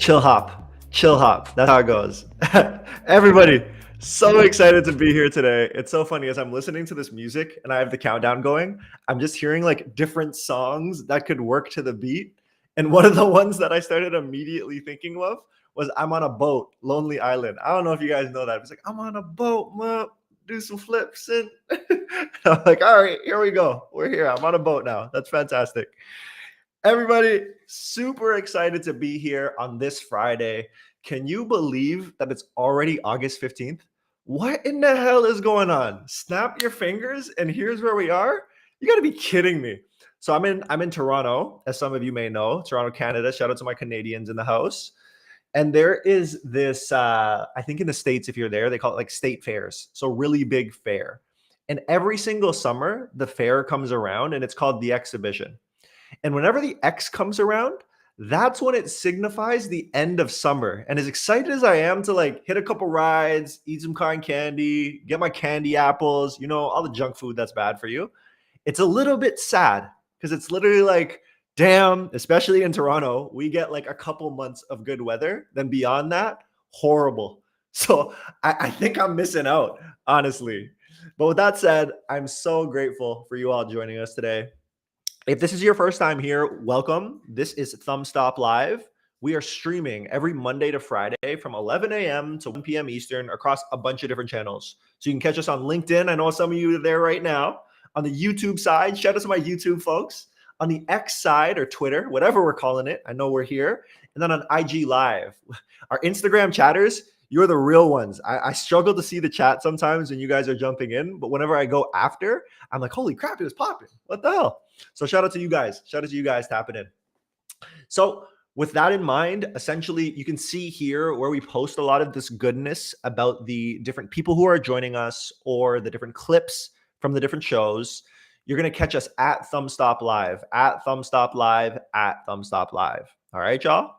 chill hop. That's how it goes. Everybody, so excited to be here today. It's so funny as I'm listening to this music and I have the countdown going, I'm just hearing like different songs that could work to the beat. And one of the ones that I started immediately thinking of was I'm on a boat, Lonely Island. I don't know if you guys know that. It's like, I'm on a boat, do some flips. And I'm like, all right, here we go. We're here. I'm on a boat now. That's fantastic. Everybody, super excited to be here on this Friday. Can you believe that it's already August 15th? What in the hell is going on? Snap your fingers and here's where we are? You got to be kidding me. So I'm in Toronto, as some of you may know, Toronto, Canada. Shout out to my Canadians in the house. And there is this, I think in the States, if you're there, they call it like state fairs. So really big fair. And every single summer, the fair comes around and it's called the exhibition. And whenever the X comes around, that's when it signifies the end of summer. And as excited as I am to like hit a couple rides, eat some cotton candy, get my candy apples, you know, all the junk food that's bad for you, it's a little bit sad because it's literally like, damn, especially in Toronto, we get like a couple months of good weather. Then beyond that, horrible. So I think I'm missing out, honestly. But with that said, I'm so grateful for you all joining us today. If this is your first time here, welcome. This is ThumbstopLive. We are streaming every Monday to Friday from 11 a.m. to 1 p.m. Eastern across a bunch of different channels. So you can catch us on LinkedIn. I know some of you are there right now. On the YouTube side, shout out to my YouTube folks. On the X side or Twitter, whatever we're calling it, I know we're here. And then on IG Live. Our Instagram chatters, you're the real ones. I struggle to see the chat sometimes when you guys are jumping in, but whenever I go after, I'm like, holy crap, it was popping. What the hell? So shout out to you guys. Shout out to you guys tapping in. So with that in mind, essentially, you can see here where we post a lot of this goodness about the different people who are joining us or the different clips from the different shows. You're going to catch us at ThumbstopLive, at ThumbstopLive, at ThumbstopLive. All right, y'all?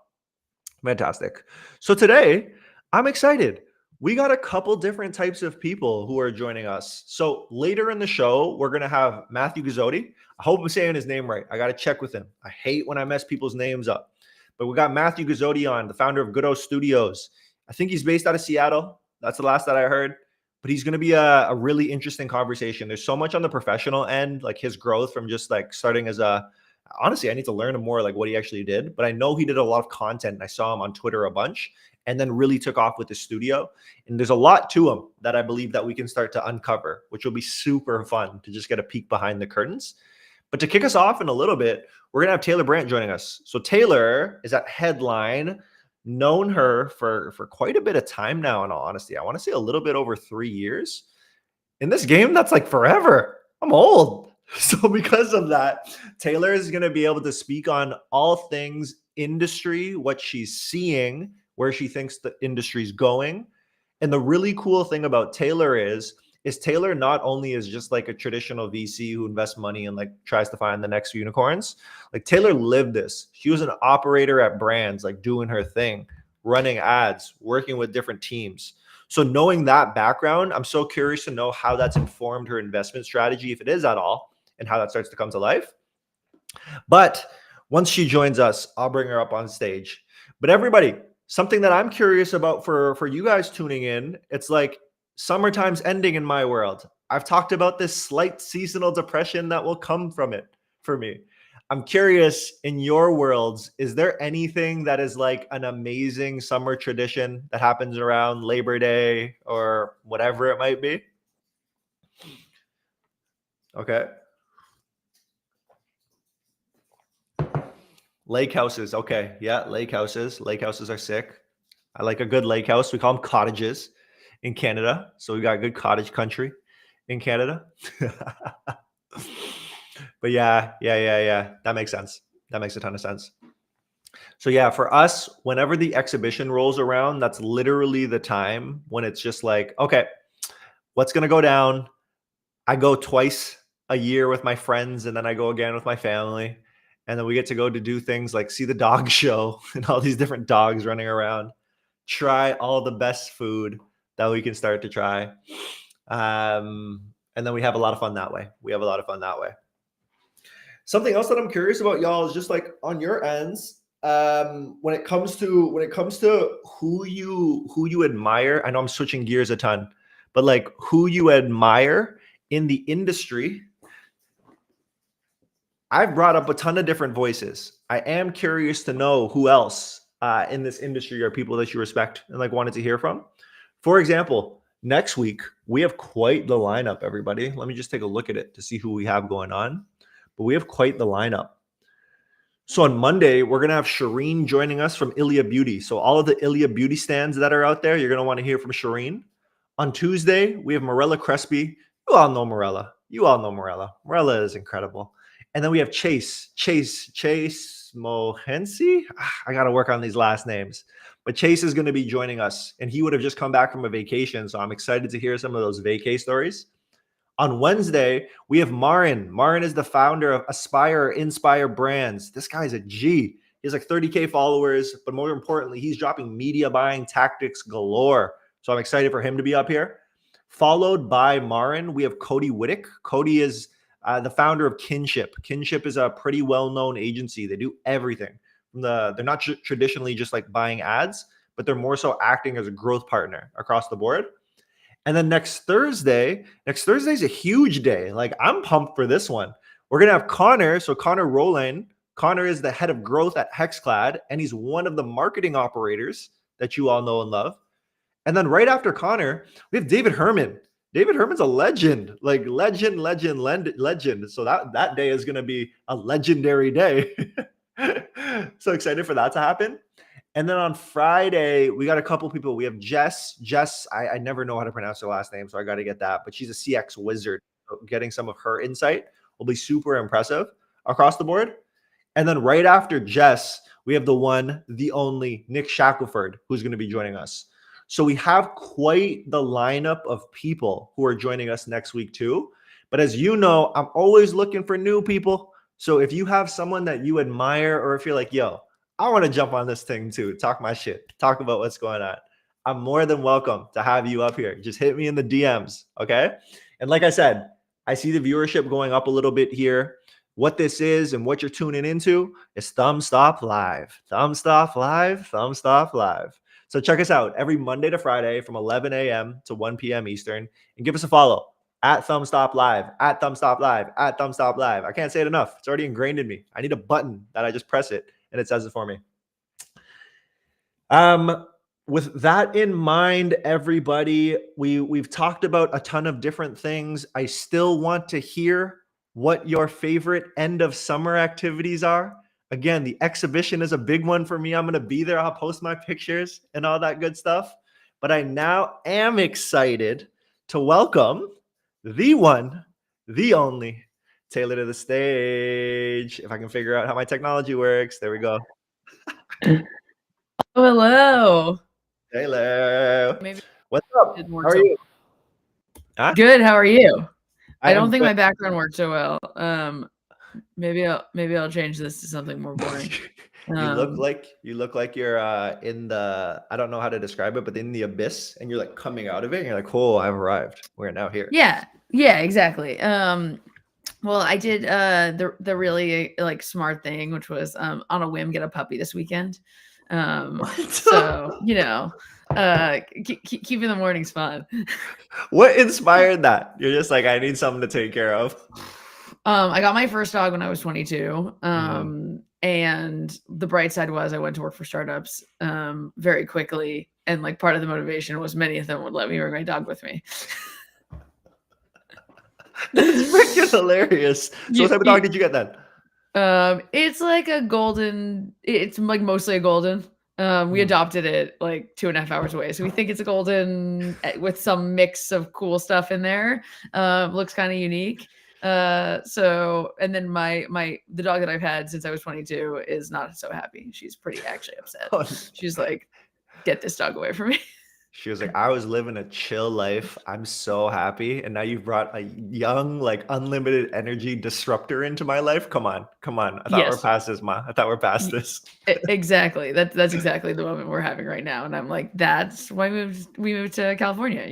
Fantastic. So today, I'm excited. We got a couple different types of people who are joining us. So later in the show, we're going to have Matthew Gattozzi. I hope I'm saying his name right. I got to check with him. I hate when I mess people's names up. But we got Matthew Gattozzi on, the founder of Good Studios. I think he's based out of Seattle. That's the last that I heard. But he's going to be a really interesting conversation. There's so much on the professional end, like his growth from just like starting as a, honestly, I need to learn more like what he actually did. But I know he did a lot of content. And I saw him on Twitter a bunch and then really took off with the studio. And there's a lot to him that I believe that we can start to uncover, which will be super fun to just get a peek behind the curtains. But to kick us off in a little bit, we're going to have Taylor Brandt joining us. So Taylor is at Headline. Known her for quite a bit of time now, in all honesty. I want to say a little bit over 3 years. In this game, that's like forever. I'm old. So because of that, Taylor is going to be able to speak on all things industry, what she's seeing, where she thinks the industry's going. And the really cool thing about Taylor is Taylor not only is just like a traditional VC who invests money and like tries to find the next unicorns. Like Taylor lived this. She was an operator at brands, like doing her thing, running ads, working with different teams. So knowing that background, I'm so curious to know how that's informed her investment strategy, if it is at all, and how that starts to come to life. But once she joins us, I'll bring her up on stage. But everybody, something that I'm curious about for you guys tuning in, it's like summertime's ending in my world. I've talked about this slight seasonal depression that will come from it for me. I'm curious, in your worlds, is there anything that is like an amazing summer tradition that happens around Labor Day or whatever it might be? Okay. Lake houses. Okay. Yeah. Lake houses. Lake houses are sick. I like a good lake house. We call them cottages in Canada. So we got good cottage country in Canada. But yeah. That makes sense. That makes a ton of sense. So yeah, for us, whenever the exhibition rolls around, that's literally the time when it's just like, okay, what's going to go down? I go twice a year with my friends and then I go again with my family. And then we get to go to do things like see the dog show and all these different dogs running around, try all the best food that we can start to try. And then we have a lot of fun that way. Something else that I'm curious about, y'all, is just like on your ends, when it comes to who you admire, I know I'm switching gears a ton, but like who you admire in the industry, I've brought up a ton of different voices. I am curious to know who else in this industry are people that you respect and like wanted to hear from. For example, next week we have quite the lineup, everybody. Let me just take a look at it to see who we have going on. But we have quite the lineup. So on Monday, we're going to have Shireen joining us from Ilia Beauty. So all of the Ilia Beauty stands that are out there, you're going to want to hear from Shireen. On Tuesday, we have Morella Crespi. You all know Morella. Morella is incredible. And then we have Chase Mohensi. I got to work on these last names. But Chase is going to be joining us. And he would have just come back from a vacation. So I'm excited to hear some of those vacay stories. On Wednesday, we have Marin. Marin is the founder of Inspire Brands. This guy's a G. He has like 30K followers, but more importantly, he's dropping media buying tactics galore. So I'm excited for him to be up here. Followed by Marin, we have Cody Whittick. Cody is the founder of Kinship. Kinship is a pretty well-known agency. They do everything. They're not traditionally just like buying ads, but they're more so acting as a growth partner across the board. And then next Thursday is a huge day. Like I'm pumped for this one. We're going to have Connor. So Connor Rowland. Connor is the head of growth at HexClad, and he's one of the marketing operators that you all know and love. And then right after Connor, we have David Herman. David Herman's a legend, like legend. So that day is going to be a legendary day. So excited for that to happen. And then on Friday, we got a couple people. We have Jess. I never know how to pronounce her last name, so I got to get that. But she's a CX wizard. So getting some of her insight will be super impressive across the board. And then right after Jess, we have the one, the only Nick Shackelford, who's going to be joining us. So we have quite the lineup of people who are joining us next week too. But as you know, I'm always looking for new people. So if you have someone that you admire, or if you're like, yo, I want to jump on this thing too, talk my shit, talk about what's going on, I'm more than welcome to have you up here. Just hit me in the DMs, okay? And like I said, I see the viewership going up a little bit here. What this is and what you're tuning into is ThumbstopLive. ThumbstopLive. So check us out every Monday to Friday from 11 a.m. to 1 p.m. Eastern, and give us a follow at ThumbstopLive, at ThumbstopLive, at ThumbstopLive. I can't say it enough. It's already ingrained in me. I need a button that I just press it and it says it for me. With that in mind, everybody, we've talked about a ton of different things. I still want to hear what your favorite end of summer activities are. Again, the exhibition is a big one for me. I'm going to be there. I'll post my pictures and all that good stuff. But I now am excited to welcome the one, the only Taylor to the stage. If I can figure out how my technology works. There we go. Hello. Taylor. Maybe what's up? How are you? Huh? Good. How are you? I don't think my background worked so well. Maybe I'll change this to something more boring. You look like you're in the, I don't know how to describe it, but in the abyss, and you're like coming out of it and you're like, oh, I've arrived. We're now here. Yeah, exactly. Well, I did the really like smart thing, which was on a whim get a puppy this weekend. So keeping the mornings fun. What inspired that? You're just like, I need something to take care of. I got my first dog when I was 22. And the bright side was I went to work for startups very quickly. And like part of the motivation was many of them would let me bring my dog with me. That's freaking hilarious. So what type of dog did you get then? It's like a golden, it's like mostly a golden. We adopted it like 2.5 hours away. So we think it's a golden with some mix of cool stuff in there. Looks kind of unique. So, and then the dog that I've had since I was 22 is not so happy. She's pretty actually upset. Oh. She's like, get this dog away from me. She was like, I was living a chill life. I'm so happy. And now you've brought a young, like unlimited energy disruptor into my life. Come on. I thought we're past this, Ma. I thought we're past this. Exactly. That's exactly the moment we're having right now. And I'm like, that's why we moved to California,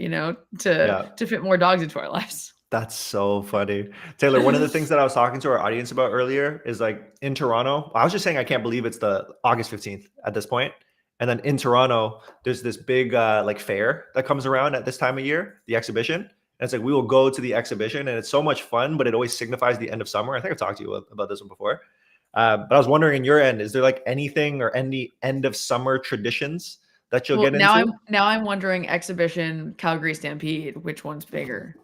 to fit more dogs into our lives. That's so funny. Taylor, one of the things that I was talking to our audience about earlier is like in Toronto, I was just saying I can't believe it's the August 15th at this point. And then in Toronto, there's this big like fair that comes around at this time of year, the exhibition. And it's like we will go to the exhibition and it's so much fun, but it always signifies the end of summer. I think I've talked to you about this one before. But I was wondering in your end, is there like anything or any end of summer traditions that you'll get now into? I'm wondering exhibition, Calgary Stampede, which one's bigger?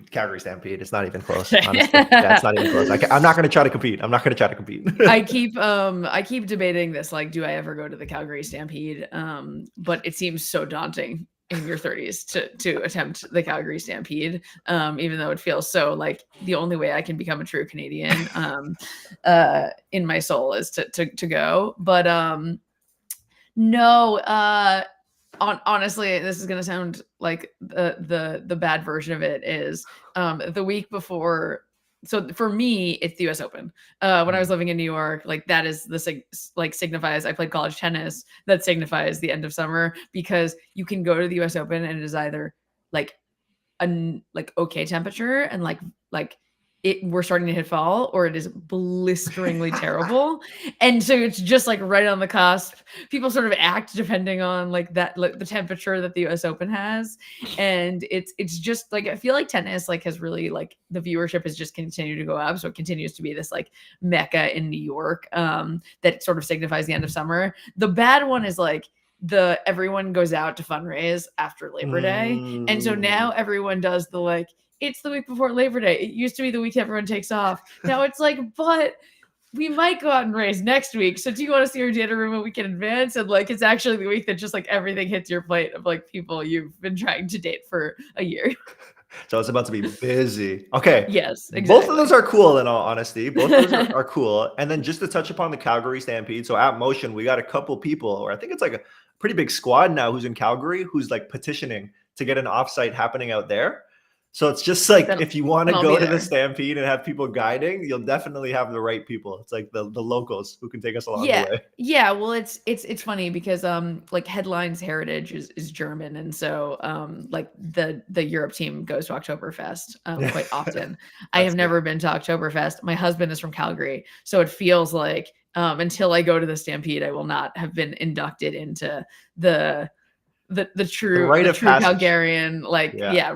Calgary Stampede. It's not even close, honestly. Yeah, it's not even close. I'm not going to try to compete. I'm not going to try to compete. I keep debating this, like, do I ever go to the Calgary Stampede? But it seems so daunting in your 30s to attempt the Calgary Stampede, even though it feels so like the only way I can become a true Canadian in my soul is to go. But no, honestly, this is gonna sound like the bad version of it is the week before. So for me, it's the U.S. Open. When I was living in New York, like that is the signifies. I played college tennis. That signifies the end of summer because you can go to the U.S. Open and it is either like okay temperature and like we're starting to hit fall, or it is blisteringly terrible. And so it's just like right on the cusp. People sort of act depending on like that, like the temperature that the US Open has. And it's just like, I feel like tennis like has really like the viewership has just continued to go up. So it continues to be this like mecca in New York that sort of signifies the end of summer. The bad one is like everyone goes out to fundraise after Labor Day. And so now everyone does the like, it's the week before Labor Day. It used to be the week everyone takes off. Now it's like, but we might go out and raise next week. So do you want to see your data room a week in advance? And like, it's actually the week that just like everything hits your plate of like people you've been trying to date for a year. So it's about to be busy. Okay. Yes, exactly. Both of those are cool in all honesty. Both of those are cool. And then just to touch upon the Calgary Stampede. So at Motion, we got a couple people, or I think it's like a pretty big squad now who's in Calgary, who's like petitioning to get an offsite happening out there. So it's just like if you want to go to the Stampede and have people guiding, you'll definitely have the right people. It's like the locals who can take us along the way. Yeah. Well, it's funny because like Headline's heritage is German, and so like the Europe team goes to Oktoberfest quite often. I have never been to Oktoberfest. My husband is from Calgary, so it feels like until I go to the Stampede, I will not have been inducted into the true Calgarian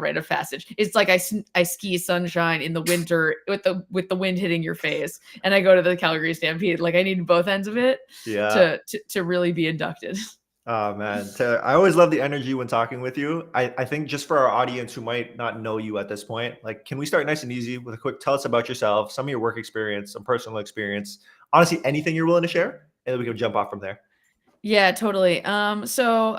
rite of passage. It's like I ski sunshine in the winter with the wind hitting your face, and I go to the Calgary Stampede. Like I need both ends of it to really be inducted. Oh man, I always love the energy when talking with you. I think just for our audience who might not know you at this point, like can we start nice and easy with a quick tell us about yourself, some of your work experience, some personal experience, honestly anything you're willing to share, and then we can jump off from there. Yeah, totally. So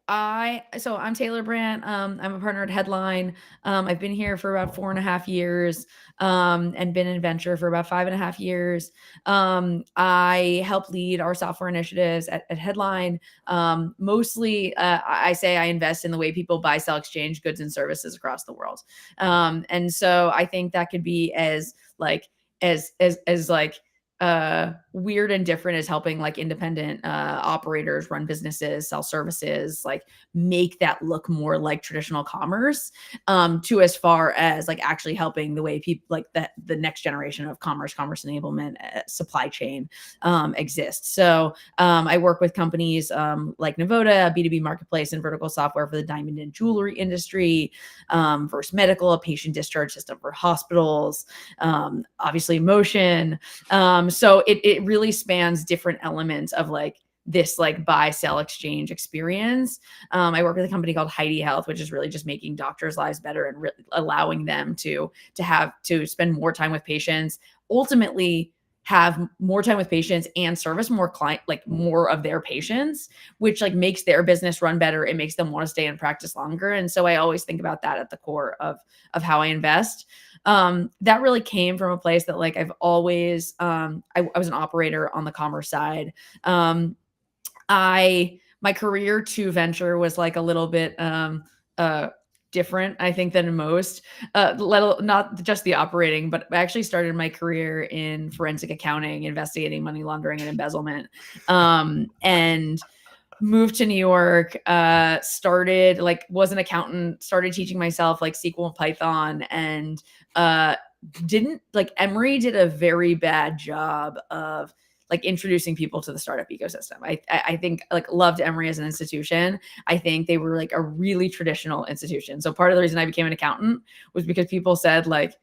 I'm Taylor Brandt. I'm a partner at Headline. I've been here for about 4.5 years, and been in venture for about 5.5 years. I help lead our software initiatives at Headline. Mostly, I say I invest in the way people buy, sell, exchange goods and services across the world. And so I think that could be as weird and different as helping like independent operators run businesses, sell services, like make that look more like traditional commerce, to as far as like actually helping the way people like the next generation of commerce enablement, supply chain exists. So I work with companies like Navoda, a B2B marketplace and vertical software for the diamond and jewelry industry, Verse Medical, a patient discharge system for hospitals, obviously Motion. So it really spans different elements of like this like buy, sell, exchange experience. I work with a company called Heidi Health, which is really just making doctors' lives better and allowing them to spend more time with patients, ultimately have more time with patients and service more more of their patients, which like makes their business run better. It makes them want to stay in practice longer. And so I always think about that at the core of how I invest. That really came from a place that like I've always, I was an operator on the commerce side. My career to venture was like a little bit, different, I think, than most, not just the operating, but I actually started my career in forensic accounting, investigating money laundering and embezzlement. And moved to New York, started like was an accountant, started teaching myself like SQL and Python, and didn't like Emory did a very bad job of like introducing people to the startup ecosystem. I think like loved Emory as an institution. I think they were like a really traditional institution. So part of the reason I became an accountant was because people said like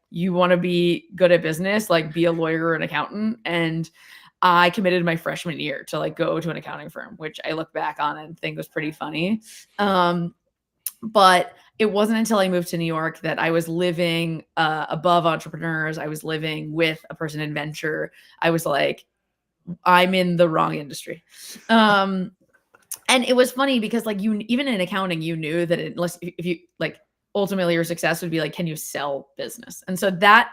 you want to be good at business, like be a lawyer or an accountant. And I committed my freshman year to like go to an accounting firm, which I look back on and think was pretty funny. But it wasn't until I moved to New York that I was living above entrepreneurs. I was living with a person in venture. I was like, I'm in the wrong industry. And it was funny because like you, even in accounting, you knew that unless if you like ultimately your success would be like, can you sell business? And so that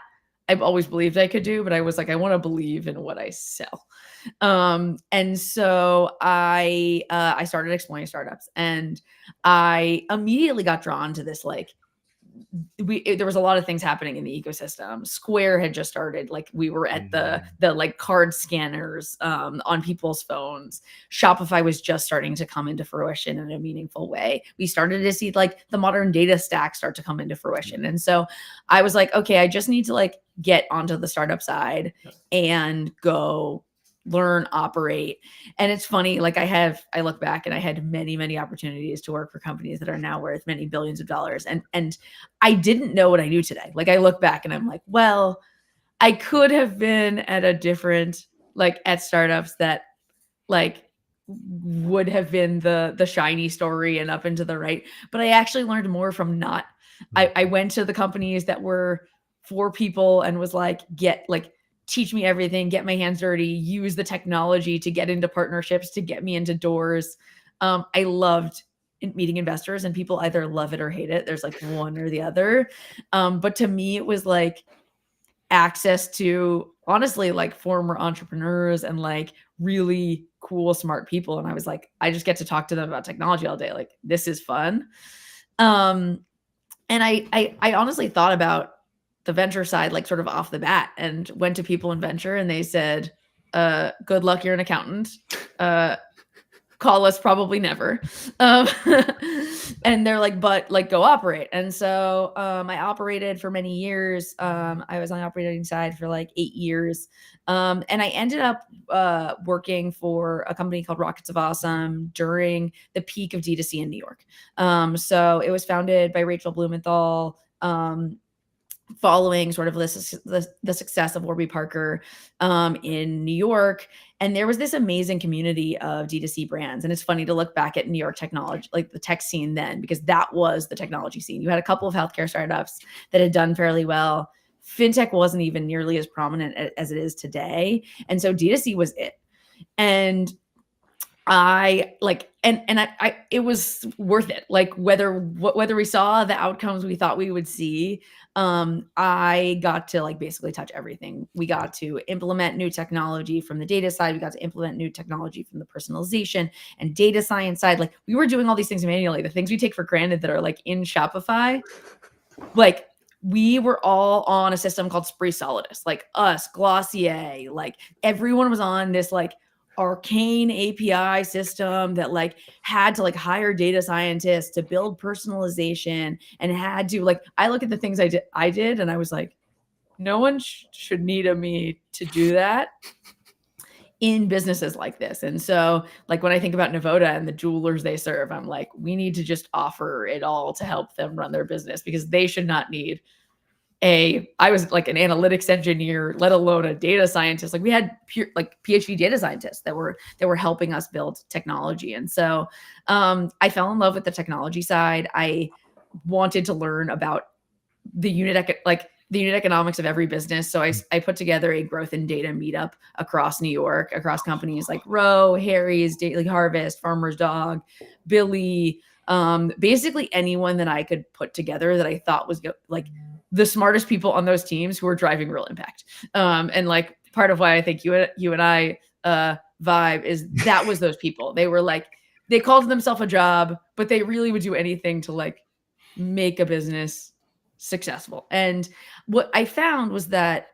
I've always believed I could do, but I was like, I want to believe in what I sell. And so I started exploring startups, and I immediately got drawn to this like there was a lot of things happening in the ecosystem. Square had just started, like we were at the like card scanners on people's phones. Shopify was just starting to come into fruition in a meaningful way. We started to see like the modern data stack start to come into fruition. And so I was like, okay, I just need to like get onto the startup side and go learn, operate. And it's funny, like I look back and I had many, many opportunities to work for companies that are now worth many billions of dollars. And I didn't know what I knew today. Like I look back and I'm like, well, I could have been at a different, like at startups that like would have been the shiny story and up into the right. But I actually learned more from not. I went to the companies that were for people and was like, teach me everything, get my hands dirty, use the technology to get into partnerships, to get me into doors. I loved meeting investors, and people either love it or hate it. There's like one or the other. But to me, it was like access to honestly like former entrepreneurs and like really cool, smart people. And I was like, I just get to talk to them about technology all day. Like this is fun. And I honestly thought about the venture side, like sort of off the bat, and went to people in venture and they said, good luck, you're an accountant. Call us probably never. And they're like, but like go operate. And so I operated for many years. I was on the operating side for like 8 years. And I ended up working for a company called Rockets of Awesome during the peak of D2C in New York. So it was founded by Rachel Blumenthal, following sort of the success of Warby Parker in New York. And there was this amazing community of D2C brands. And it's funny to look back at New York technology, like the tech scene then, because that was the technology scene. You had a couple of healthcare startups that had done fairly well. Fintech wasn't even nearly as prominent as it is today. And so D2C was it. And I like, and I it was worth it. Like whether we saw the outcomes we thought we would see, I got to like basically touch everything. We got to implement new technology from the data side. We got to implement new technology from the personalization and data science side. Like we were doing all these things manually, the things we take for granted that are like in Shopify. Like we were all on a system called Spree Solidus, like us, Glossier, like everyone was on this like arcane API system that like had to like hire data scientists to build personalization, and had to like, I look at the things I did and I was like, no one should need me to do that in businesses like this. And so like when I think about Navoda and the jewelers they serve, I'm like, we need to just offer it all to help them run their business, because they should not need I was like an analytics engineer, let alone a data scientist. Like we had pure like PhD data scientists that were helping us build technology. And so I fell in love with the technology side. I wanted to learn about the unit economics of every business. So I put together a growth and data meetup across New York, across companies like Row, Harry's, Daily Harvest, Farmer's Dog, Billy, basically anyone that I could put together that I thought was like the smartest people on those teams who are driving real impact. And like part of why I think you and I vibe is that was those people. They were like, they called themselves a job, but they really would do anything to like make a business successful. And what I found was that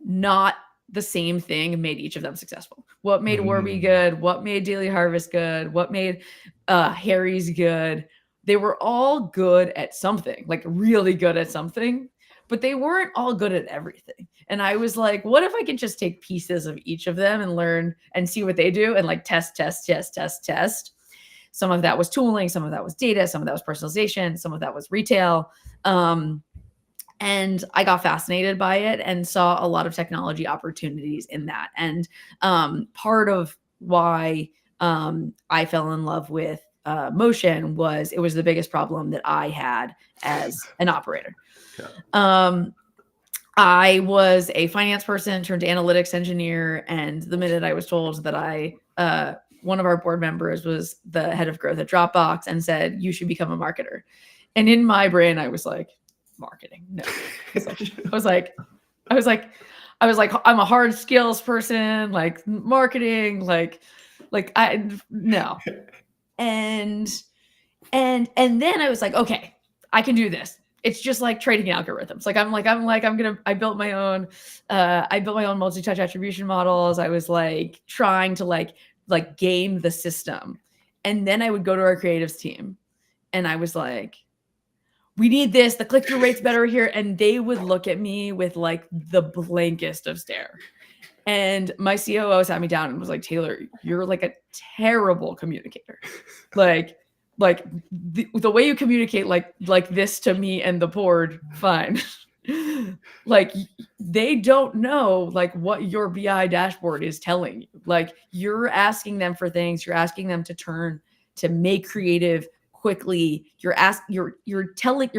not the same thing made each of them successful. What made Warby good? What made Daily Harvest good? What made Harry's good? They were all good at something, like really good at something, but they weren't all good at everything. And I was like, what if I could just take pieces of each of them and learn and see what they do and like test. Some of that was tooling, some of that was data, some of that was personalization, some of that was retail. And I got fascinated by it and saw a lot of technology opportunities in that. And part of why I fell in love with motion was it was the biggest problem that I had as an operator. Yeah. I was a finance person turned analytics engineer. And the minute I was told that one of our board members was the head of growth at Dropbox and said, you should become a marketer. And in my brain, I was like, marketing. No. I was like, I'm a hard skills person, like marketing, no. And then I was like, okay, I can do this. It's just like trading algorithms. I built my own multi-touch attribution models. I was like trying to like game the system. And then I would go to our creatives team and I was like, we need this, the click-through rate's better here. And they would look at me with like the blankest of stare. And my COO sat me down and was like, Taylor, you're like a terrible communicator. Like the way you communicate like this to me and the board, fine. Like they don't know like what your BI dashboard is telling you. Like you're asking them for things, you're asking them to make creative quickly. You're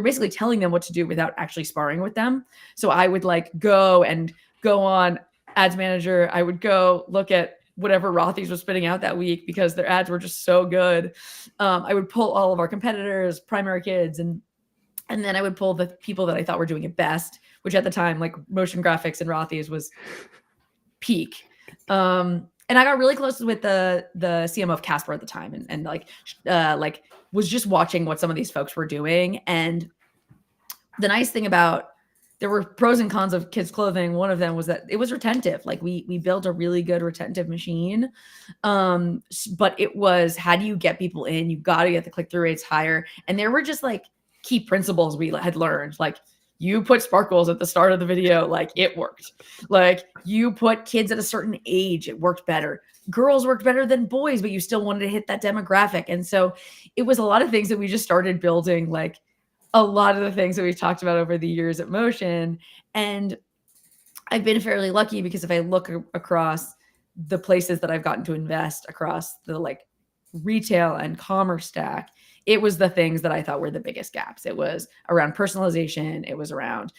basically telling them what to do without actually sparring with them. So I would like go on Ads Manager. I would go look at whatever Rothy's was spitting out that week because their ads were just so good. I would pull all of our competitors, Primary Kids, and then I would pull the people that I thought were doing it best, which at the time, like motion graphics and Rothy's was peak. And I got really close with the CMO of Casper at the time and was just watching what some of these folks were doing. And the nice thing about, there were pros and cons of kids clothing. One of them was that it was retentive. Like we built a really good retentive machine. But it was, how do you get people in? You got to get the click-through rates higher. And there were just like key principles we had learned. Like you put sparkles at the start of the video, like it worked. Like you put kids at a certain age, it worked better. Girls worked better than boys, but you still wanted to hit that demographic. And so it was a lot of things that we just started building, like a lot of the things that we've talked about over the years at Motion. And I've been fairly lucky because if I look across the places that I've gotten to invest across the like retail and commerce stack, it was the things that I thought were the biggest gaps. It was around personalization. It was around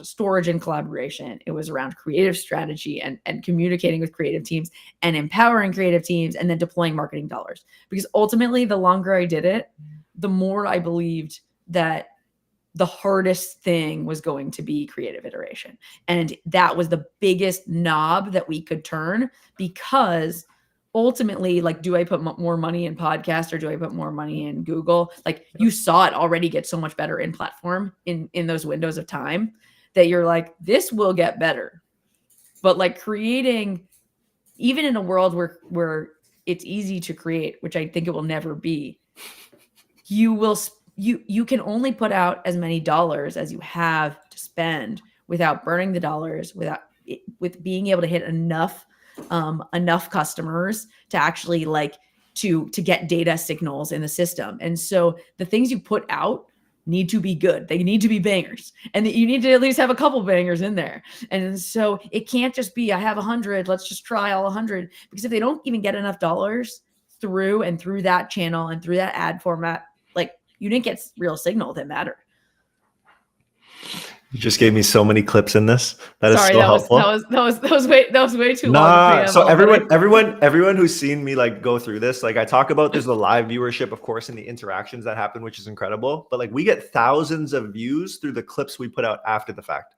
storage and collaboration. It was around creative strategy and communicating with creative teams and empowering creative teams and then deploying marketing dollars. Because ultimately, the longer I did it, the more I believed that the hardest thing was going to be creative iteration. And that was the biggest knob that we could turn, because ultimately, like, do I put more money in podcast or do I put more money in Google? Like, you saw it already get so much better in platform in those windows of time that you're like, this will get better. But like creating, even in a world where it's easy to create, which I think it will never be, you can only put out as many dollars as you have to spend without burning the dollars, with being able to hit enough customers to actually like to get data signals in the system. And so the things you put out need to be good. They need to be bangers, and you need to at least have a couple bangers in there. And so it can't just be, I have 100, let's just try all 100, because if they don't even get enough dollars through that channel and through that ad format, like, you didn't get real signal that mattered. You just gave me so many clips in this. That is so helpful. That was way too long. So everyone who's seen me like go through this, like I talk about, there's the live viewership, of course, and the interactions that happen, which is incredible. But like we get thousands of views through the clips we put out after the fact.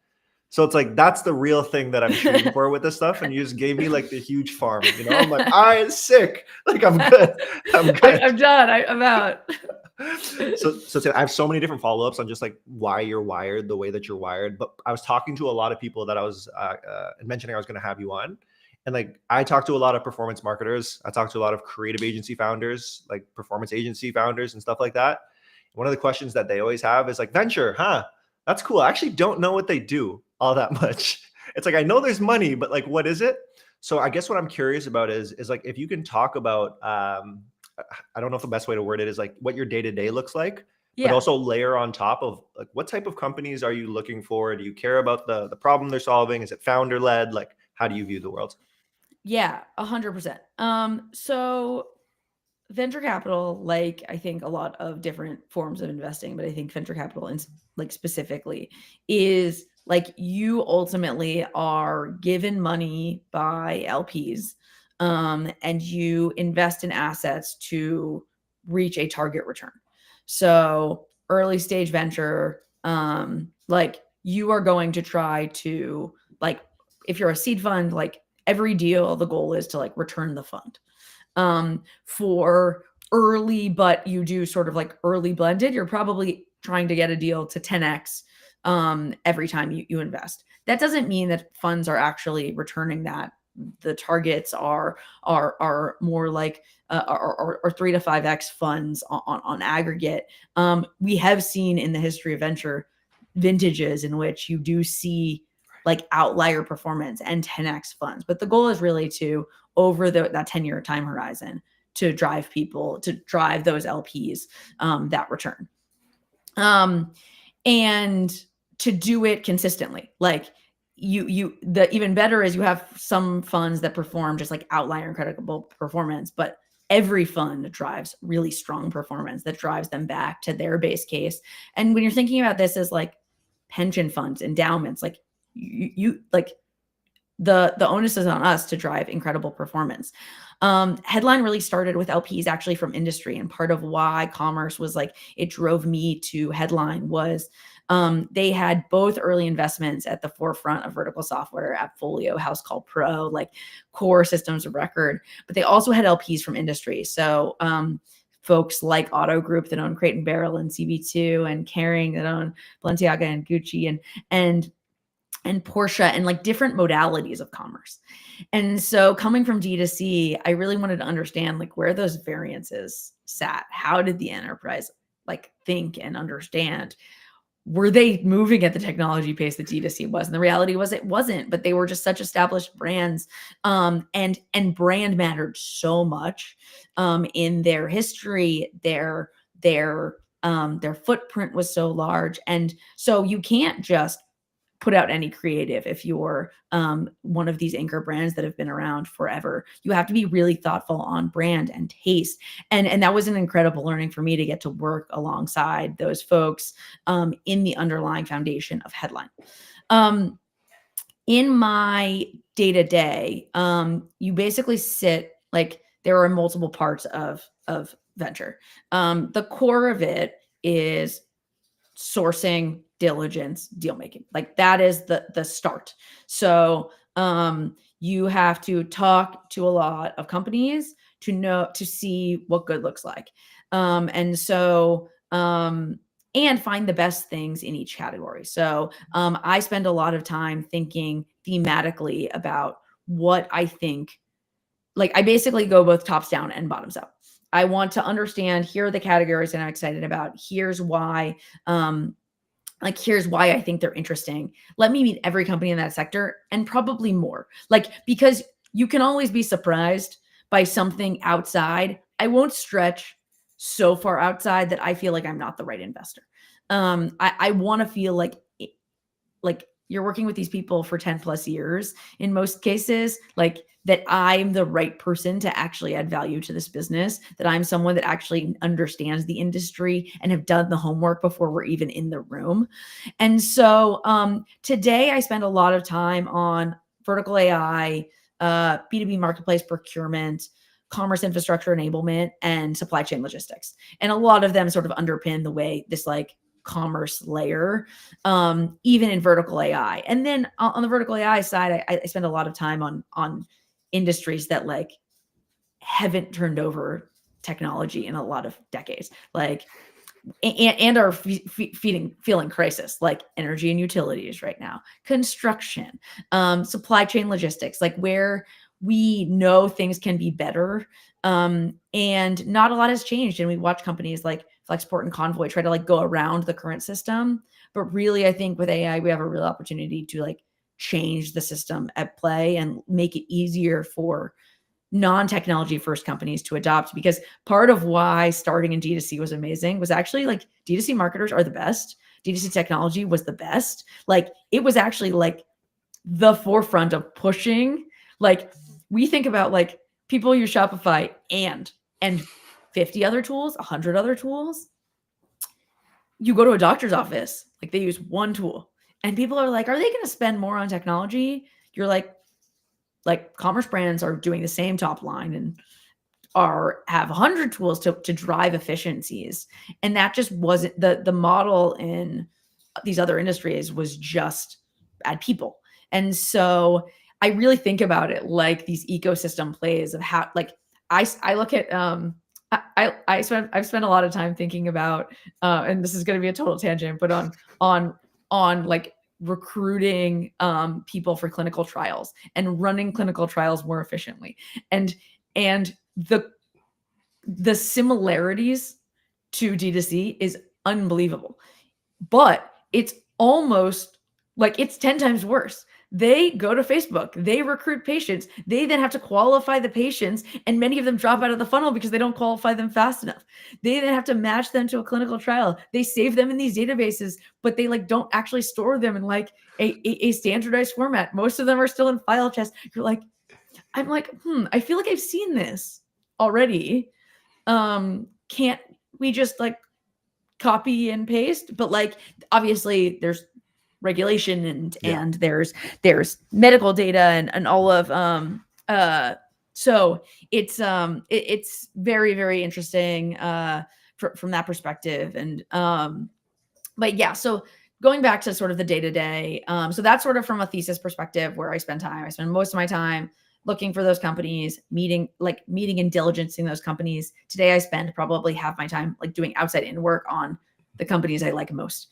So it's like, that's the real thing that I'm shooting for with this stuff. And you just gave me like the huge farm, you know, I'm like, all right, sick. Like I'm good. I'm done. I'm out. So I have so many different follow-ups on just like why you're wired the way that you're wired. But I was talking to a lot of people that I was mentioning I was going to have you on, and like I talked to a lot of performance marketers. I talked to a lot of creative agency founders, like performance agency founders and stuff like that. One of the questions that they always have is like, venture, huh? That's cool. I actually don't know what they do all that much. It's like I know there's money, but like what is it? So I guess what I'm curious about is like if you can talk about I don't know if the best way to word it is like what your day-to-day looks like, but Yeah. also layer on top of like what type of companies are you looking for? Do you care about the problem they're solving? Is it founder led? Like how do you view the world? Yeah, 100%. So venture capital, like I think a lot of different forms of investing, but I think venture capital and like specifically is like you ultimately are given money by LPs, and you invest in assets to reach a target return. So early stage venture, like you are going to try to like if you're a seed fund, like every deal, the goal is to like return the fund. For early, but you do sort of like early blended, you're probably trying to get a deal to 10x every time you invest. That doesn't mean that funds are actually returning that. The targets are more like or 3 to 5x funds on aggregate. We have seen in the history of venture vintages in which you do see like outlier performance and 10x funds, but the goal is really to over that 10-year time horizon to drive those LPs that return. And to do it consistently. Like the even better is you have some funds that perform just like outlier incredible performance, but every fund drives really strong performance that drives them back to their base case. And when you're thinking about this as like pension funds, endowments, like you like the onus is on us to drive incredible performance. Headline really started with LPs actually from industry, and part of why commerce was like it drove me to Headline was they had both early investments at the forefront of vertical software, Appfolio, House Call Pro, like core systems of record, but they also had LPs from industry. So folks like Auto Group that own Crate and Barrel and CB2, and Kering that own Balenciaga and Gucci, and Porsche, and like different modalities of commerce. And so coming from D2C, I really wanted to understand like where those variances sat. How did the enterprise like think and understand? Were they moving at the technology pace that D2C was? And the reality was it wasn't, but they were just such established brands. And brand mattered so much in their history, their footprint was so large. And so you can't just put out any creative if you're one of these anchor brands that have been around forever. You have to be really thoughtful on brand and taste. And that was an incredible learning for me to get to work alongside those folks in the underlying foundation of Headline. In my day-to-day, you basically sit like there are multiple parts of venture. The core of it is sourcing, diligence, deal making. Like that is the start. So you have to talk to a lot of companies to see what good looks like. And find the best things in each category. So I spend a lot of time thinking thematically about what I think. Like I basically go both tops down and bottoms up. I want to understand, here are the categories that I'm excited about. Here's why, here's why I think they're interesting. Let me meet every company in that sector and probably more. Like, because you can always be surprised by something outside. I won't stretch so far outside that I feel like I'm not the right investor. I want to feel like you're working with these people for 10 plus years in most cases, like that I'm the right person to actually add value to this business, that I'm someone that actually understands the industry and have done the homework before we're even in the room. And so today I spend a lot of time on vertical AI, B2B marketplace procurement, commerce infrastructure enablement, and supply chain logistics. And a lot of them sort of underpin the way this like commerce layer, even in vertical AI. And then on the vertical AI side, I spend a lot of time on industries that like haven't turned over technology in a lot of decades, like, and are feeling crisis, like energy and utilities right now, construction, supply chain logistics, like where we know things can be better. And not a lot has changed. And we watch companies like Flexport and Convoy try to like go around the current system. But really, I think with AI, we have a real opportunity to like change the system at play and make it easier for non-technology first companies to adopt, because part of why starting in D2C was amazing was actually like D2C marketers are the best. D2C technology was the best. Like it was actually like the forefront of pushing. Like we think about like people use Shopify and 50 other tools, 100 other tools. You go to a doctor's office, like they use one tool, and people are like, are they going to spend more on technology? You're like commerce brands are doing the same top line and have 100 tools to drive efficiencies. And that just wasn't the model in these other industries, was just add people. And so I really think about it like these ecosystem plays of how, like I look at, I've spent a lot of time thinking about, and this is going to be a total tangent, but on like recruiting people for clinical trials and running clinical trials more efficiently, and the similarities to D2C is unbelievable, but it's almost like it's 10 times worse. They go to Facebook, they recruit patients, they then have to qualify the patients, and many of them drop out of the funnel because they don't qualify them fast enough. They then have to match them to a clinical trial. They save them in these databases, but they like don't actually store them in like a standardized format. Most of them are still in file chest. You're like, I'm like, I feel like I've seen this already. Can't we just like copy and paste? But like obviously there's regulation and there's medical data and all of so it's very, very interesting from that perspective. And but yeah, so going back to sort of the day-to-day, so that's sort of from a thesis perspective where I spend most of my time looking for those companies, meeting and diligencing those companies. Today I spend probably half my time like doing outside in work on the companies I like most.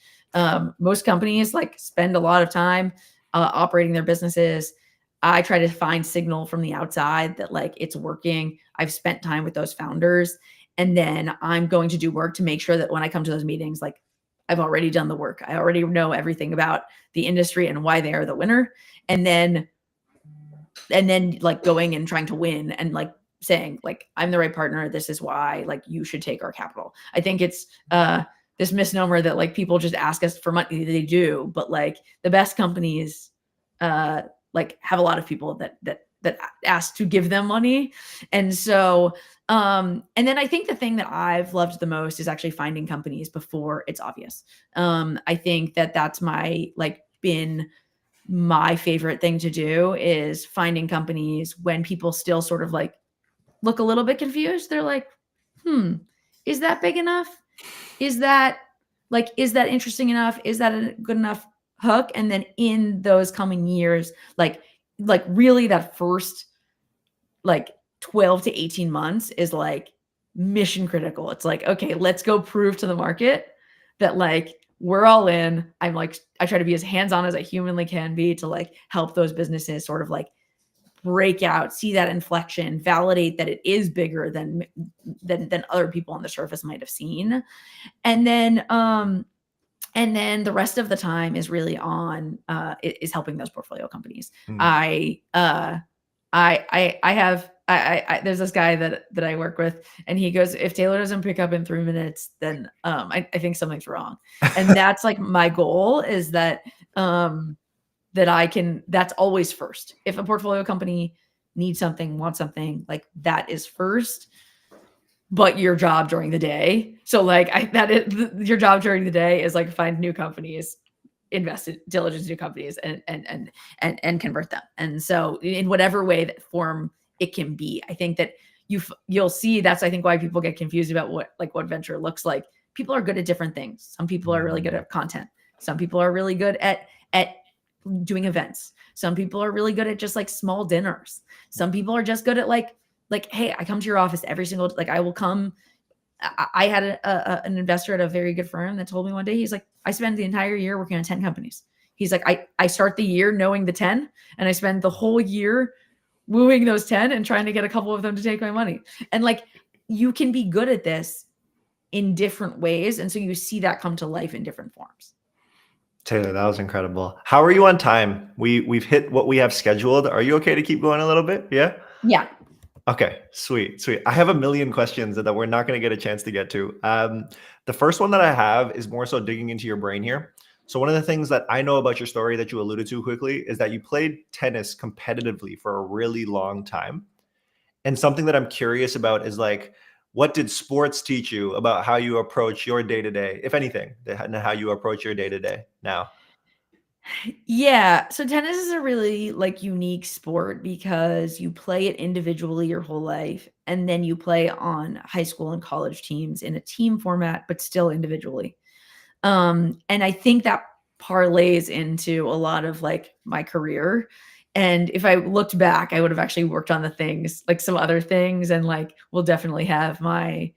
Most companies like spend a lot of time operating their businesses. I try to find signal from the outside that like it's working. I've spent time with those founders, and then I'm going to do work to make sure that when I come to those meetings, like I've already done the work. I already know everything about the industry and why they are the winner. And then like going and trying to win and like saying like, I'm the right partner. This is why like you should take our capital. I think it's this misnomer that like people just ask us for money. They do, but like the best companies like have a lot of people that ask to give them money. And so and then I think the thing that I've loved the most is actually finding companies before it's obvious. I think that that's been my favorite thing to do, is finding companies when people still sort of like look a little bit confused. They're like, is that big enough? Is that interesting enough? Is that a good enough hook? And then in those coming years, like really that first like 12 to 18 months is like mission critical. It's like, okay, let's go prove to the market that like we're all in. I try to be as hands-on as I humanly can be to like help those businesses sort of like break out, see that inflection, validate that it is bigger than other people on the surface might have seen. And then the rest of the time is really on is helping those portfolio companies. There's this guy that I work with, and he goes, if Taylor doesn't pick up in 3 minutes, then I think something's wrong. And that's like my goal, is that that's alwais first. If a portfolio company needs something, wants something, like that is first, but your job during the day. So like your job during the day is like find new companies, diligence new companies and convert them. And so in whatever way that form it can be, I think that you'll see that's, I think, why people get confused about what venture looks like. People are good at different things. Some people are really good at content. Some people are really good at doing events. Some people are really good at just like small dinners. Some people are just good at like like, hey, I come to your office every single, like I will come. I had an investor at a very good firm that told me one day, he's like, I spend the entire year working on 10 companies. He's like, I start the year knowing the 10 and I spend the whole year wooing those 10 and trying to get a couple of them to take my money. And like, you can be good at this in different ways. And so you see that come to life in different forms. Taylor, that was incredible. How are you on time? We've hit what we have scheduled. Are you okay to keep going a little bit? Yeah. Yeah. Okay, sweet. I have a million questions that we're not going to get a chance to get to. The first one that I have is more so digging into your brain here. So one of the things that I know about your story that you alluded to quickly is that you played tennis competitively for a really long time. And something that I'm curious about is like, what did sports teach you about how you approach your day-to-day, if anything, and how you approach your day-to-day now? Yeah. So tennis is a really like unique sport because you play it individually your whole life. And then you play on high school and college teams in a team format, but still individually. And I think that parlays into a lot of like my career. And if I looked back, I would have actually worked on the things, like some other things, and like we'll definitely have my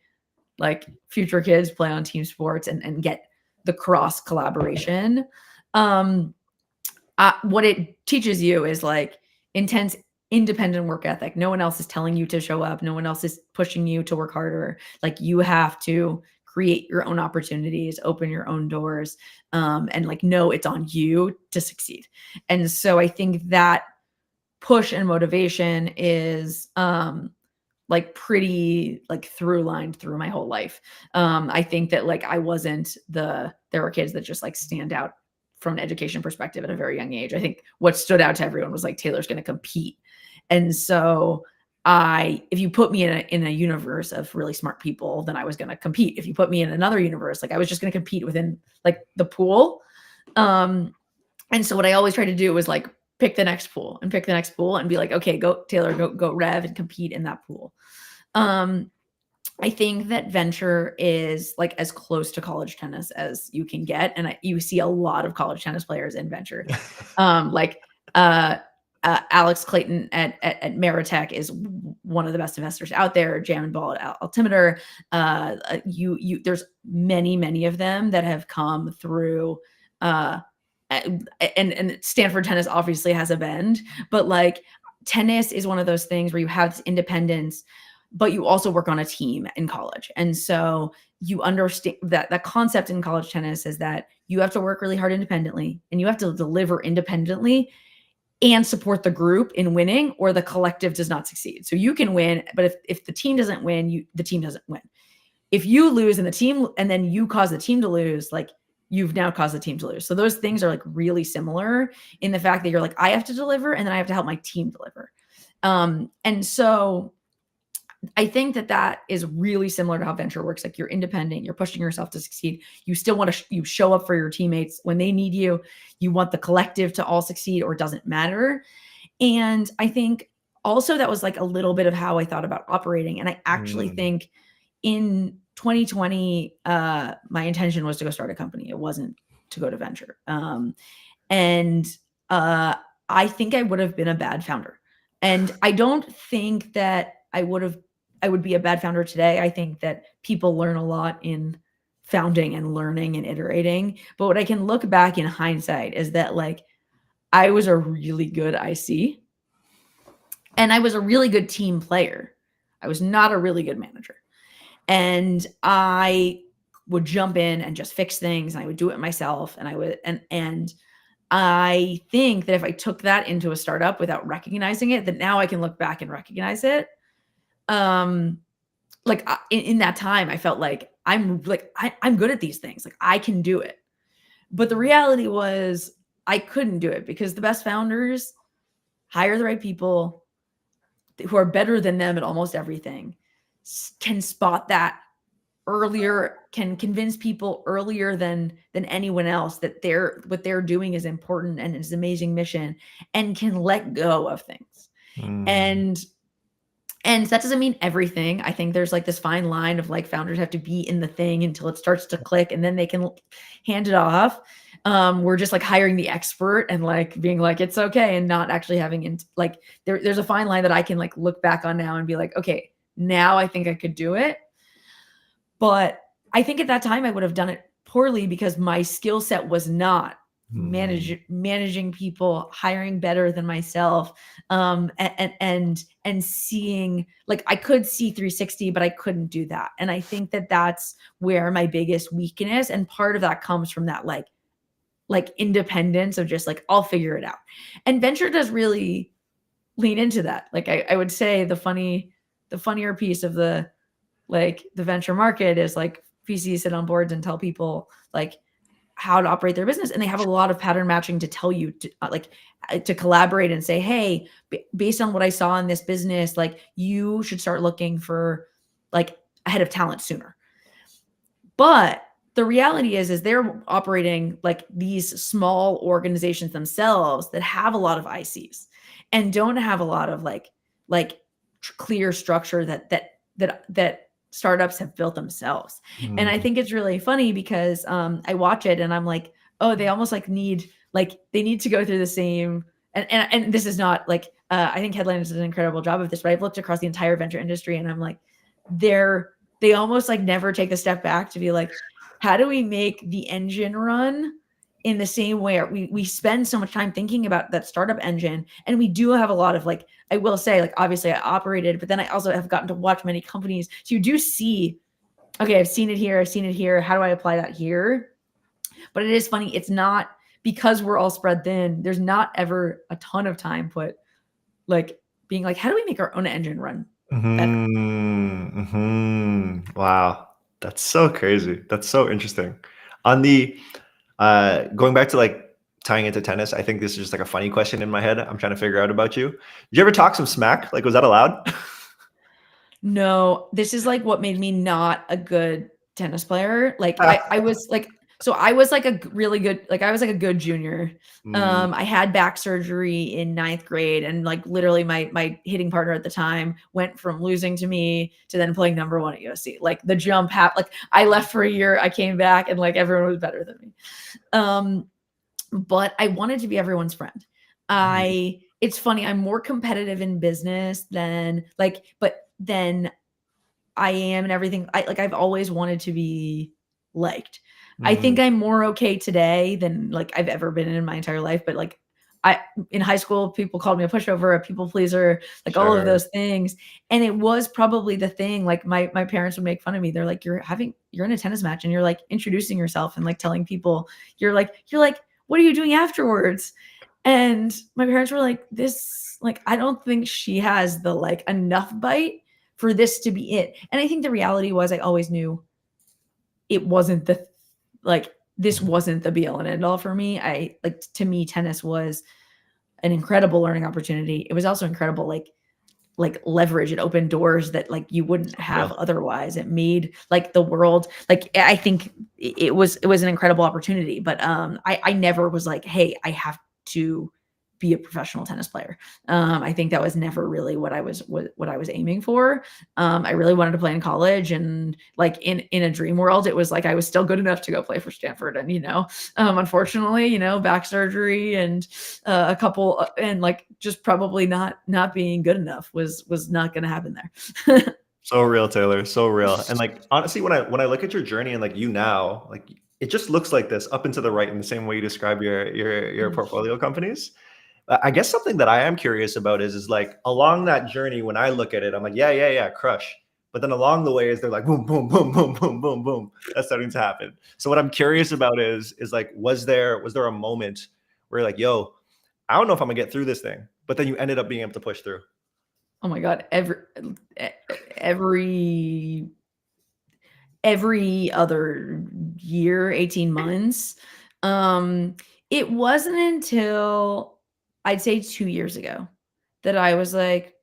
like future kids play on team sports and get the cross collaboration. Um, what it teaches you is like intense independent work ethic. No one else is telling you to show up. No one else is pushing you to work harder. Like you have to create your own opportunities, open your own doors, and like know it's on you to succeed. And so I think that push and motivation is like pretty like through lined through my whole life. I think that like there were kids that just like stand out from an education perspective at a very young age. I think what stood out to everyone was like, Taylor's going to compete. And so if you put me in a universe of really smart people, then I was going to compete. If you put me in another universe, like I was just going to compete within like the pool. And so what I always try to do was like pick the next pool and be like, okay, go Taylor, go Rev and compete in that pool. I think that venture is like as close to college tennis as you can get. And you see a lot of college tennis players in venture. Alex Clayton at Meritech is one of the best investors out there. Jam and Ball at Altimeter. There's many of them that have come through, and Stanford tennis obviously has a bend, but like tennis is one of those things where you have this independence, but you also work on a team in college. And so you understand that the concept in college tennis is that you have to work really hard independently and you have to deliver independently and support the group in winning, or the collective does not succeed. So you can win, but if the team doesn't win, the team doesn't win. If you lose and then you cause the team to lose, like you've now caused the team to lose. So those things are like really similar in the fact that you're like, I have to deliver and then I have to help my team deliver. And so I think that is really similar to how venture works. Like you're independent, you're pushing yourself to succeed. You still want to, you show up for your teammates when they need you. You want the collective to all succeed, or it doesn't matter. And I think also that was like a little bit of how I thought about operating. And I actually think in 2020, my intention was to go start a company. It wasn't to go to venture. I think I would have been a bad founder. And I don't think that I would be a bad founder today. I think that people learn a lot in founding and learning and iterating. But what I can look back in hindsight is that like I was a really good IC and I was a really good team player. I was not a really good manager. And I would jump in and just fix things, and I would do it myself. And I think that if I took that into a startup without recognizing it, that now I can look back and recognize it. Like in that time, I felt like I'm good at these things. Like I can do it. But the reality was I couldn't do it because the best founders hire the right people who are better than them at almost everything, can spot that earlier, can convince people earlier than anyone else that what they're doing is important and it's an amazing mission, and can let go of things. And that doesn't mean everything. I think there's like this fine line of like founders have to be in the thing until it starts to click and then they can hand it off. we're just like hiring the expert and like being like, it's okay, and not actually having like there's a fine line that I can like look back on now and be like, okay, now I think I could do it. But I think at that time I would have done it poorly because my skill set was not managing people, hiring better than myself, and seeing, like, I could see 360, but I couldn't do that. And I think that that's where my biggest weakness, and part of that comes from that like independence of just like, I'll figure it out. And venture does really lean into that. Like I would say the funnier piece of the venture market is like VCs sit on boards and tell people like how to operate their business, and they have a lot of pattern matching to tell you to collaborate and say, hey, based on what I saw in this business, like you should start looking for like a head of talent sooner. But the reality is they're operating like these small organizations themselves that have a lot of ICs and don't have a lot of like clear structure that startups have built themselves. And I think it's really funny because I watch it and I'm like, oh, they almost like they need to go through the same. And this is not like, I think Headliners does an incredible job of this, but I've looked across the entire venture industry and I'm like, they almost like never take a step back to be like, how do we make the engine run in the same way? We spend so much time thinking about that startup engine, and we do have a lot of like, I will say, like, obviously I operated, but then I also have gotten to watch many companies. So you do see, okay, I've seen it here. How do I apply that here? But it is funny. It's not, because we're all spread thin, there's not ever a ton of time put like being like, how do we make our own engine run better? Wow, that's so crazy. That's so interesting. On the going back to like tying into tennis, I think this is just like a funny question in my head. I'm trying to figure out about you. Did you ever talk some smack? Like, was that allowed? No, this is like what made me not a good tennis player. Like I was like, so I was like a really good, like I was like a good junior. I had back surgery in 9th grade, and like literally my hitting partner at the time went from losing to me to then playing number 1 at USC. Like the jump happened. Like I left for a year, I came back, and like everyone was better than me. But I wanted to be everyone's friend. It's funny, I'm more competitive in business than than I am in everything. I've always wanted to be liked. I think I'm more okay today than like I've ever been in my entire life. But like in high school, people called me a pushover, a people pleaser, like all of those things. And it was probably the thing. Like my parents would make fun of me. They're like, you're in a tennis match and you're like introducing yourself and like telling people you're like, what are you doing afterwards? And my parents were like, I don't think she has the like enough bite for this to be it. And I think the reality was I always knew it wasn't this wasn't the be all and end all for me. To me, tennis was an incredible learning opportunity. It was also incredible, like leverage. It opened doors that like you wouldn't have otherwise. It made like the world, like, I think it was an incredible opportunity, but I never was like, hey, I have to be a professional tennis player. I think that was never really what I was aiming for. I really wanted to play in college, and like in a dream world, it was like I was still good enough to go play for Stanford. And unfortunately, back surgery and a couple and like just probably not being good enough was not going to happen there. So real, Taylor. So real. And like honestly, when I look at your journey and like you now, like it just looks like this up and to the right in the same way you describe your portfolio companies. I guess something that I am curious about is like along that journey, when I look at it, I'm like, yeah, crush. But then along the way, is they're like boom, boom, boom, boom, boom, boom, boom. That's starting to happen. So what I'm curious about is like, was there a moment where you're like, yo, I don't know if I'm gonna get through this thing, but then you ended up being able to push through? Oh my God. Every other year, 18 months. It wasn't until I'd say 2 years ago that I was like,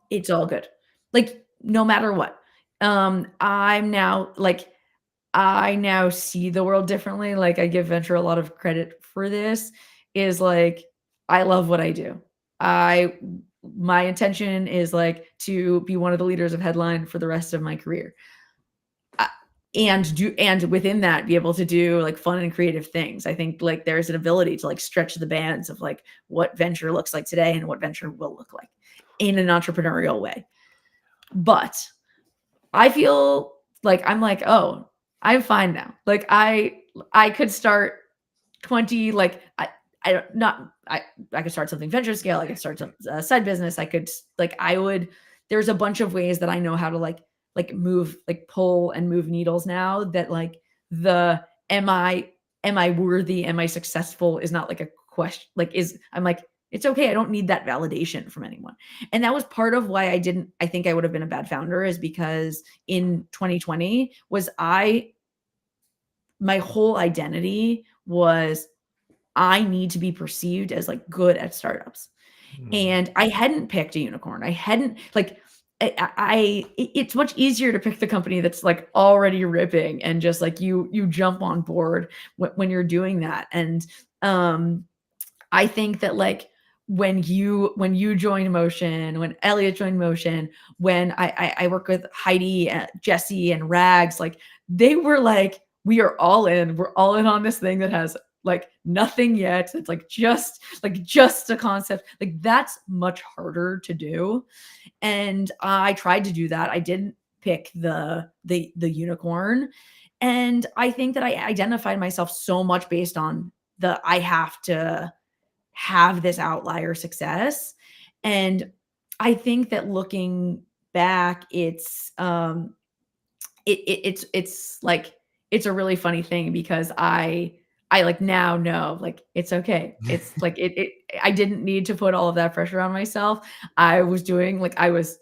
it's all good. Like, no matter what. I'm now like, I now see the world differently. Like, I give venture a lot of credit for this, is like, I love what I do. My intention is like to be one of the leaders of Headline for the rest of my career. and within that be able to do like fun and creative things. I think like there's an ability to like stretch the bands of like what venture looks like today and what venture will look like in an entrepreneurial way. But I feel like I'm like, oh, I'm fine now. Like I could start 20, like I could start something venture scale. I could start some side business. I could there's a bunch of ways that I know how to like move, like pull and move needles now, that like the am I worthy, am I successful is not like a question, like I'm like, it's okay. I don't need that validation from anyone. And that was part of why I think I would have been a bad founder, is because in 2020 my whole identity was I need to be perceived as like good at startups. And I hadn't picked a unicorn. I hadn't like it's much easier to pick the company that's like already ripping and just like you jump on board when you're doing that. And I think that like when you joined Motion, when Elliot joined Motion, when I work with Heidi, Jesse, and Rags, like they were like, we are all in. We're all in on this thing that has like nothing yet. It's like just a concept. Like that's much harder to do. And I tried to do that. I didn't pick the unicorn. And I think that I identified myself so much based on I have to have this outlier success. And I think that looking back, it's like it's a really funny thing, because I like now know like it's okay. It's like I didn't need to put all of that pressure on myself. I was doing like I was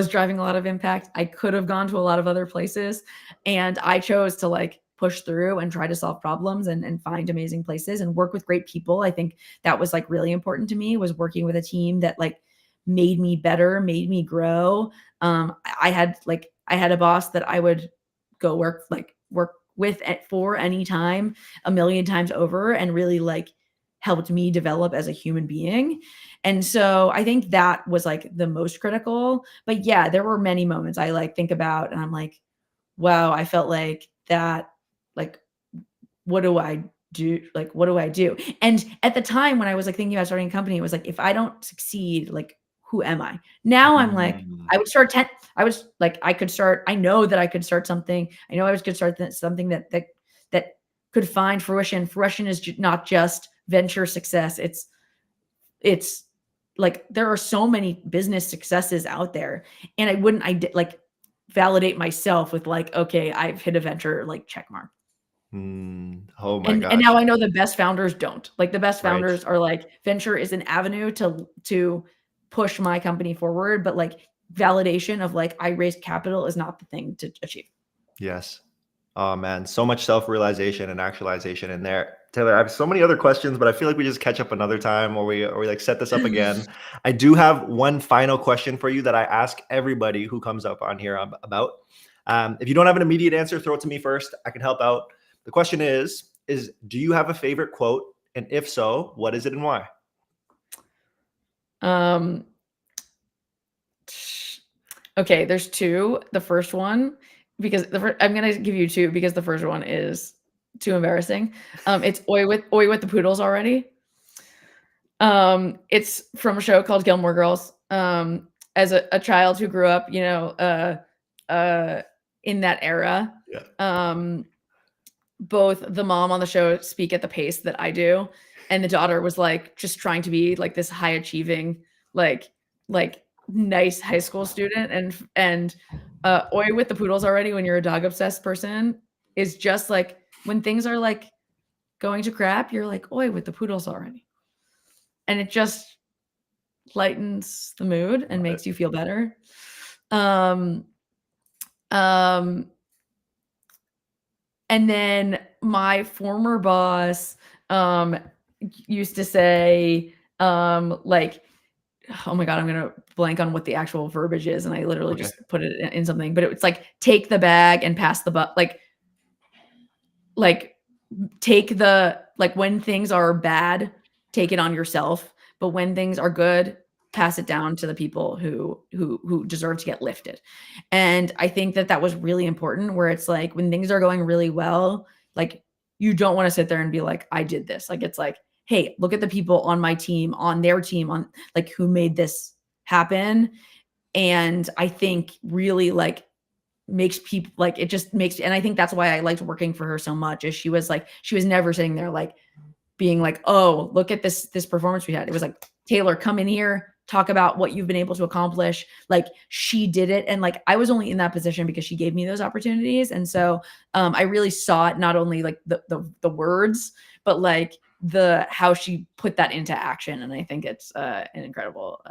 driving a lot of impact. I could have gone to a lot of other places, and I chose to like push through and try to solve problems and find amazing places and work with great people. I think that was like really important to me, was working with a team that like made me better, made me grow. I had a boss that I would go work with for any time, a million times over, and really like helped me develop as a human being. And so I think that was like the most critical. But yeah, there were many moments I like think about and I'm like, wow, I felt like that, like, what do I do? Like, what do I do? And at the time when I was like thinking about starting a company, it was like, if I don't succeed, like, who am I? Now I'm like, I would start 10. I was like, I know that I could start something. I know I could start something that could find fruition. Fruition is not just venture success. It's like, there are so many business successes out there, and I did like validate myself with like, okay, I've hit a venture like check mark. Oh my And gosh. now I know the best founders don't. Like the best Right. founders are like, venture is an avenue to push my company forward, but like validation of like I raised capital is not the thing to achieve. Yes. Oh man, so much self-realization and actualization in there. Taylor, I have so many other questions, but I feel like we just catch up another time, or we like set this up again. I do have one final question for you that I ask everybody who comes up on here about. If you don't have an immediate answer, throw it to me first. I can help out. The question is do you have a favorite quote? And if so, what is it and why? Okay, there's two. The first one, because I'm gonna give you two because the first one is too embarrassing. It's oi with the poodles already. It's from a show called Gilmore Girls. As a child who grew up, in that era. Yeah. Both the mom on the show speak at the pace that I do, and the daughter was like just trying to be like this high achieving, like nice high school student. And oi with the poodles already, when you're a dog obsessed person, is just like when things are like going to crap, you're like oi with the poodles already, and it just lightens the mood and makes you feel better. And then my former boss used to say, like, oh my God, I'm going to blank on what the actual verbiage is. And I literally just put it in something, but it's like, take the bag and pass the buck. Like take the, like when things are bad, take it on yourself. But when things are good, pass it down to the people who deserve to get lifted. And I think that was really important, where it's like when things are going really well, like you don't want to sit there and be like, I did this. Like, it's like, hey, look at the people on my team, on their team, on like who made this happen. And I think really like makes people like, it just makes, and I think that's why I liked working for her so much, is she was never sitting there like being like, oh, look at this performance we had. It was like, Taylor, come in here, talk about what you've been able to accomplish. Like, she did it. And like, I was only in that position because she gave me those opportunities. And so I really saw it, not only like the words, but like how she put that into action. And I think it's an incredible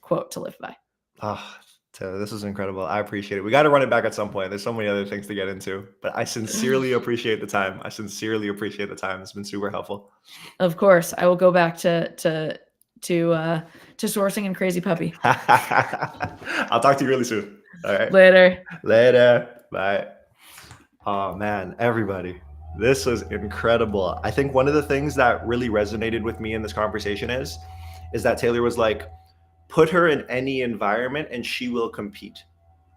quote to live by. Oh, Taylor, this is incredible. I appreciate it. We got to run it back at some point. There's so many other things to get into, but I sincerely appreciate the time. It's been super helpful. Of course, I will go back to sourcing and Crazy Puppy. I'll talk to you really soon. All right. Later. Bye. Oh man, everybody. This was incredible. I think one of the things that really resonated with me in this conversation is that Taylor was like, put her in any environment and she will compete.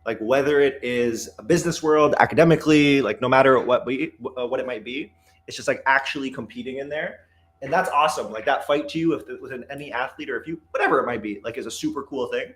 Like whether it is a business world, academically, like no matter what it might be, it's just like actually competing in there. And that's awesome. Like that fight to you, if it was in any athlete or if you, whatever it might be, like is a super cool thing.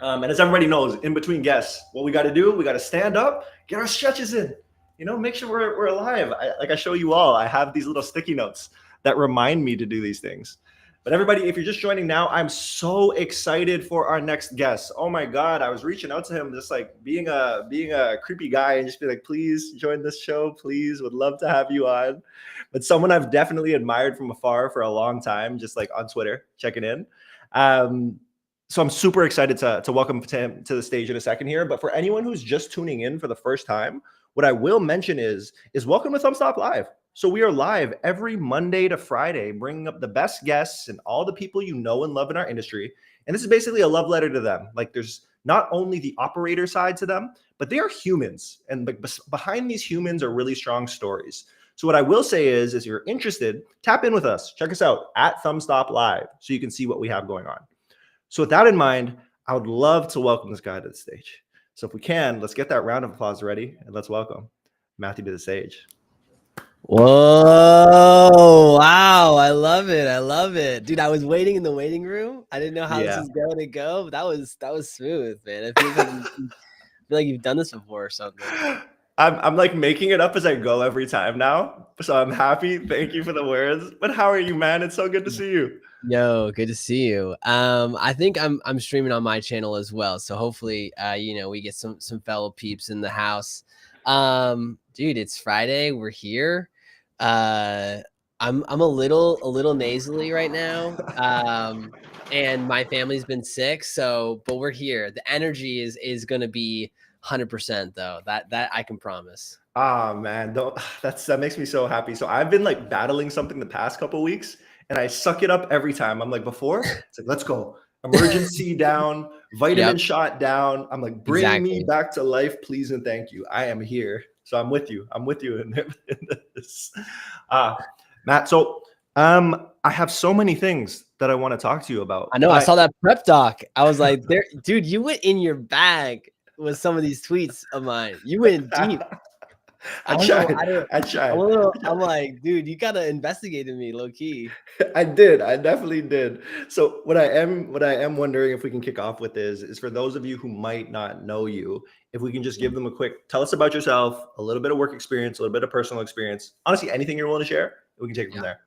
And as everybody knows, in between guests, what we got to do, we got to stand up, get our stretches in, make sure we're alive. I show you all, I have these little sticky notes that remind me to do these things. But everybody, if you're just joining now, I'm so excited for our next guest. Oh my God, I was reaching out to him, just like being a creepy guy and just be like, please join this show, please, would love to have you on. But someone I've definitely admired from afar for a long time, just like on Twitter, checking in. So I'm super excited to welcome him to the stage in a second here. But for anyone who's just tuning in for the first time, what I will mention is welcome to ThumbstopLive. So we are live every Monday to Friday, bringing up the best guests and all the people you know and love in our industry. And this is basically a love letter to them. Like there's not only the operator side to them, but they are humans. And behind these humans are really strong stories. So what I will say is if you're interested, tap in with us. Check us out at ThumbstopLive so you can see what we have going on. So with that in mind, I would love to welcome this guy to the stage. So if we can, let's get that round of applause ready and let's welcome Matthew to the stage. Whoa, wow, I love it, dude. I was waiting in the waiting room. I didn't know how this was going to go, but that was smooth, man. I feel like you've done this before or something. I'm like making it up as I go every time now, so I'm happy. Thank you for the words. But how are you, man? It's so good to see you. Yo, good to see you. I think I'm streaming on my channel as well, so hopefully we get some fellow peeps in the house. Dude, it's Friday, we're here. I'm a little nasally right now, and my family's been sick, but we're here. The energy is gonna be 100% though, that I can promise. Ah, man, that makes me so happy. So I've been like battling something the past couple of weeks and I suck it up every time. I'm like, before it's like, let's go, emergency down, vitamin shot down. I'm like, bring me back to life, please and thank you. I am here. So I'm with you in this. Matt, so I have so many things that I want to talk to you about. I know, I saw that prep doc. I was like, dude, you went in your bag with some of these tweets of mine. You went deep. I tried. I'm like, dude, you gotta investigate me low key. I definitely did. So what I am wondering if we can kick off with is for those of you who might not know you, if we can just give them a quick, tell us about yourself, a little bit of work experience, a little bit of personal experience, honestly, anything you're willing to share, we can take it from there.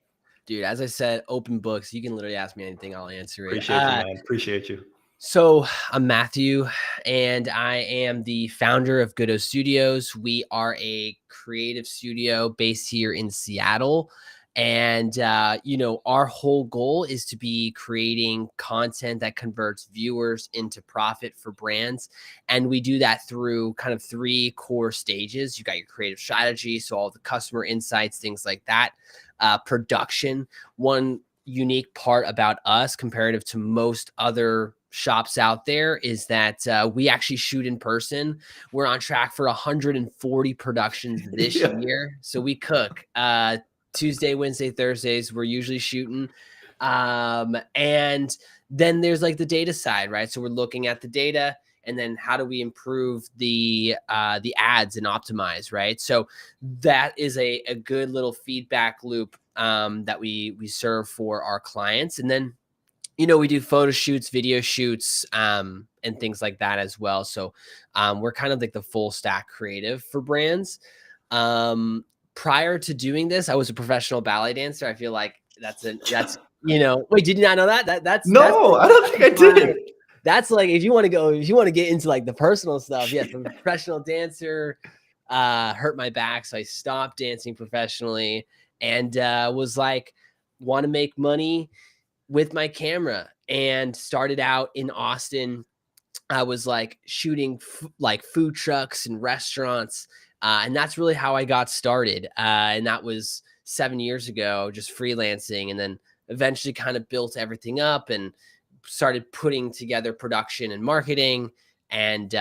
Dude, as I said, open books. You can literally ask me anything, I'll answer it. Appreciate you, man. Appreciate you. So I'm Matthew, and I am the founder of Gattozzi Studios. We are a creative studio based here in Seattle. And, our whole goal is to be creating content that converts viewers into profit for brands. And we do that through kind of 3 core stages. You got your creative strategy, so all the customer insights, things like that. Production. One unique part about us comparative to most other shops out there is that we actually shoot in person. We're on track for 140 productions this year. So we cook Tuesday, Wednesday, Thursdays. We're usually shooting. And then there's like the data side, right? So we're looking at the data, and then how do we improve the ads and optimize, right? So that is a good little feedback loop that we serve for our clients. And then, you know, we do photo shoots, video shoots, and things like that as well. So we're kind of like the full stack creative for brands. Prior to doing this, I was a professional ballet dancer. I feel like that's you know, wait, did you not know that? That's No, I don't think I did. That's like, if you want to get into like the personal stuff, yes, I'm a professional dancer, hurt my back. So I stopped dancing professionally and was like, want to make money with my camera, and started out in Austin. I was like shooting like food trucks and restaurants. And that's really how I got started. And that was 7 years ago, just freelancing, and then eventually kind of built everything up and started putting together production and marketing. And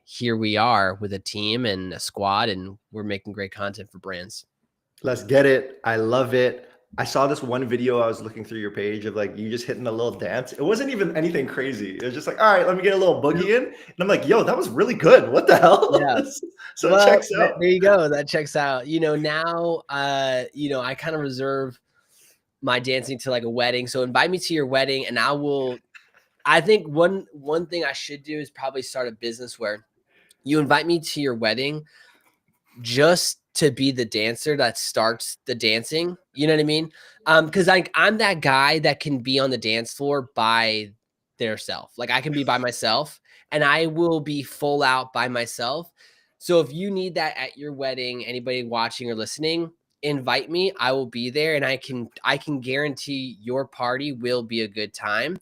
here we are with a team and a squad, and we're making great content for brands. Let's get it. I love it. I saw this one video. I was looking through your page of like you just hitting a little dance. It wasn't even anything crazy. It was just like, all right, let me get a little boogie in. And I'm like, yo, that was really good. What the hell? Yeah. So well, it checks out. There you go. That checks out. You know, now, you know, I kind of reserve my dancing to like a wedding. So invite me to your wedding, and I think one thing I should do is probably start a business where you invite me to your wedding just to be the dancer that starts the dancing. You know what I mean? Because like I'm that guy that can be on the dance floor by their self. Like I can be by myself, and I will be full out by myself. So if you need that at your wedding, anybody watching or listening, invite me. I will be there, and I can guarantee your party will be a good time.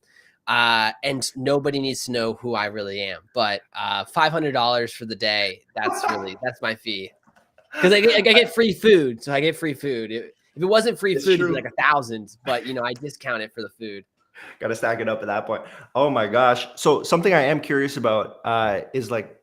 And nobody needs to know who I really am. But $500 for the day, that's my fee. Because I get free food. So I get free food. If it wasn't free food, it'd be like 1,000. But, you know, I discount it for the food. Got to stack it up at that point. Oh, my gosh. So something I am curious about is like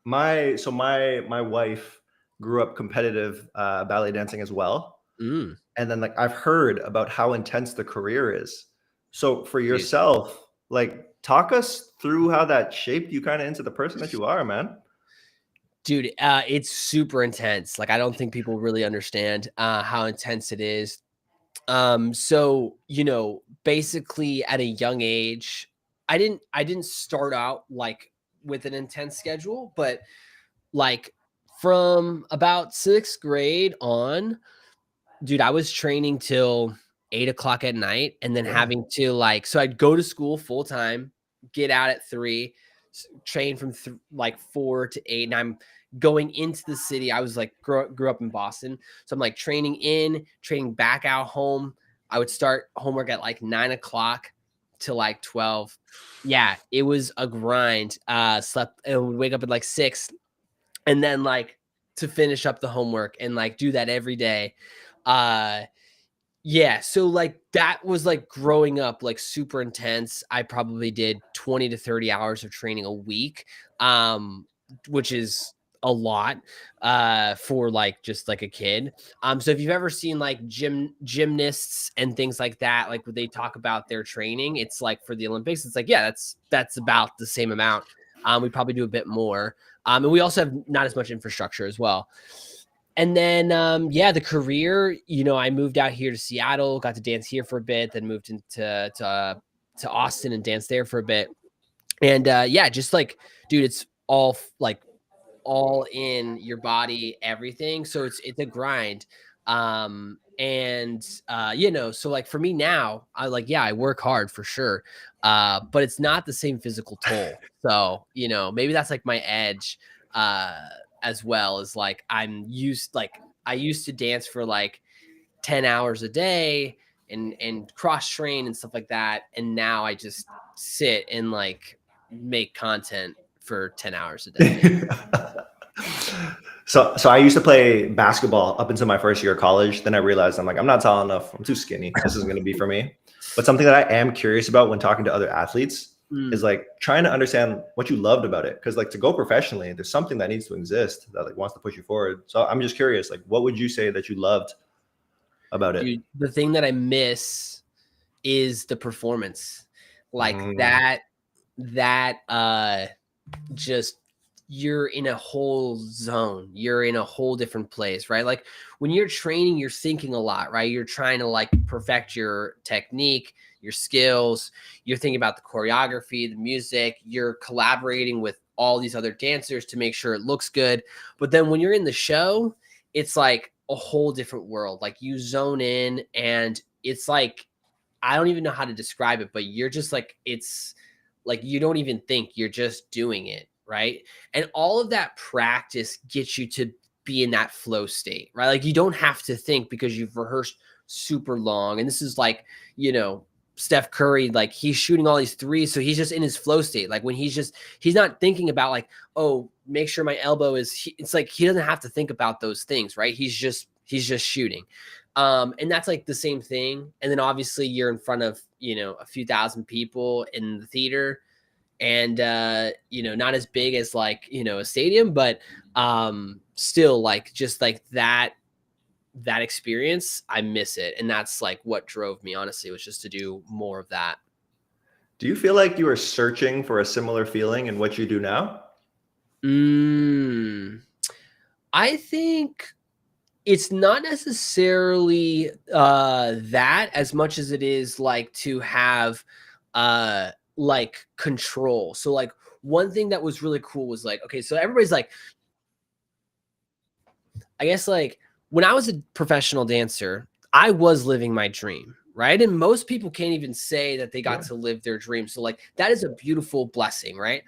my wife grew up competitive ballet dancing as well. And then like I've heard about how intense the career is. So for yourself, like talk us through how that shaped you kind of into the person that you are, man. Dude, it's super intense. Like, I don't think people really understand how intense it is. So, you know, basically at a young age, I didn't start out like with an intense schedule, but like from about 6th grade on, dude, I was training till 8 o'clock at night, and then having to like, so I'd go to school full time, get out at 3, train from like 4 to 8, and I'm going into the city. I was like grew up in Boston, so I'm like training back out home. I would start homework at like 9 o'clock to like 12. Yeah, it was a grind. Slept and would wake up at like 6, and then like to finish up the homework and like do that every day. Yeah, so like that was like growing up like super intense. I probably did 20 to 30 hours of training a week, which is a lot for like just like a kid. So if you've ever seen like gymnasts and things like that, like when they talk about their training, it's like for the Olympics, it's like, yeah, that's about the same amount. We probably do a bit more. And we also have not as much infrastructure as well. And then, yeah, the career, you know, I moved out here to Seattle, got to dance here for a bit, then moved into to Austin and danced there for a bit. And yeah, just like, dude, it's all like all in your body, everything. So it's a grind. And you know, so like for me now, I like, yeah, I work hard for sure. But it's not the same physical toll. So, you know, maybe that's like my edge. As well as like I used to dance for like 10 hours a day and cross train and stuff like that. And now I just sit and like make content for 10 hours a day. So I used to play basketball up until my first year of college. Then I realized I'm like, I'm not tall enough. I'm too skinny. This isn't going to be for me. But something that I am curious about when talking to other athletes is like trying to understand what you loved about it. Cause like to go professionally, there's something that needs to exist that like wants to push you forward. So I'm just curious, like, what would you say that you loved about it? Dude, the thing that I miss is the performance. Like Mm. just you're in a whole zone. You're in a whole different place, right? Like when you're training, you're thinking a lot, right? You're trying to like perfect your technique, your skills. You're thinking about the choreography, the music. You're collaborating with all these other dancers to make sure it looks good. But then when you're in the show, it's like a whole different world. Like you zone in and it's like, I don't even know how to describe it, but you're just like, it's like you don't even think, you're just doing it, right? And all of that practice gets you to be in that flow state, right? Like you don't have to think because you've rehearsed super long. And this is like, you know, Steph Curry, like he's shooting all these threes. So he's just in his flow state. Like when he's not thinking about like, oh, make sure my elbow is, it's like, he doesn't have to think about those things, right? He's just shooting. And that's like the same thing. And then obviously you're in front of, you know, a few thousand people in the theater and, you know, not as big as like, you know, a stadium, but, still like, just like that experience, I miss it. And that's like what drove me, honestly, was just to do more of that. Do you feel like you are searching for a similar feeling in what you do now? I think it's not necessarily that as much as it is like to have like control. So like one thing that was really cool was like, okay, so everybody's like, I guess like when I was a professional dancer, I was living my dream, right? And most people can't even say that they got to live their dream. So like that is a beautiful blessing, right?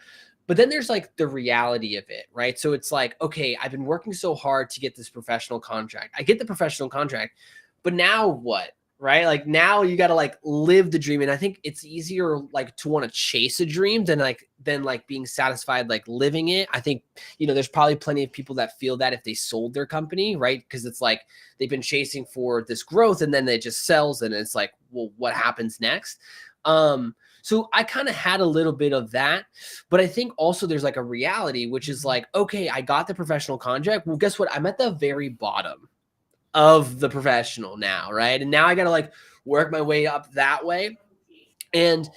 But then there's like the reality of it, right? So it's like, okay, I've been working so hard to get this professional contract. I get the professional contract, but now what? Right? Like now you got to like live the dream. And I think it's easier like to want to chase a dream than like being satisfied, like living it. I think, you know, there's probably plenty of people that feel that if they sold their company, right? Because it's like they've been chasing for this growth and then it just sells and it's like, well, what happens next? So I kind of had a little bit of that, but I think also there's like a reality, which is like, okay, I got the professional contract. Well, guess what? I'm at the very bottom of the professional now, right? And now I got to like work my way up that way. And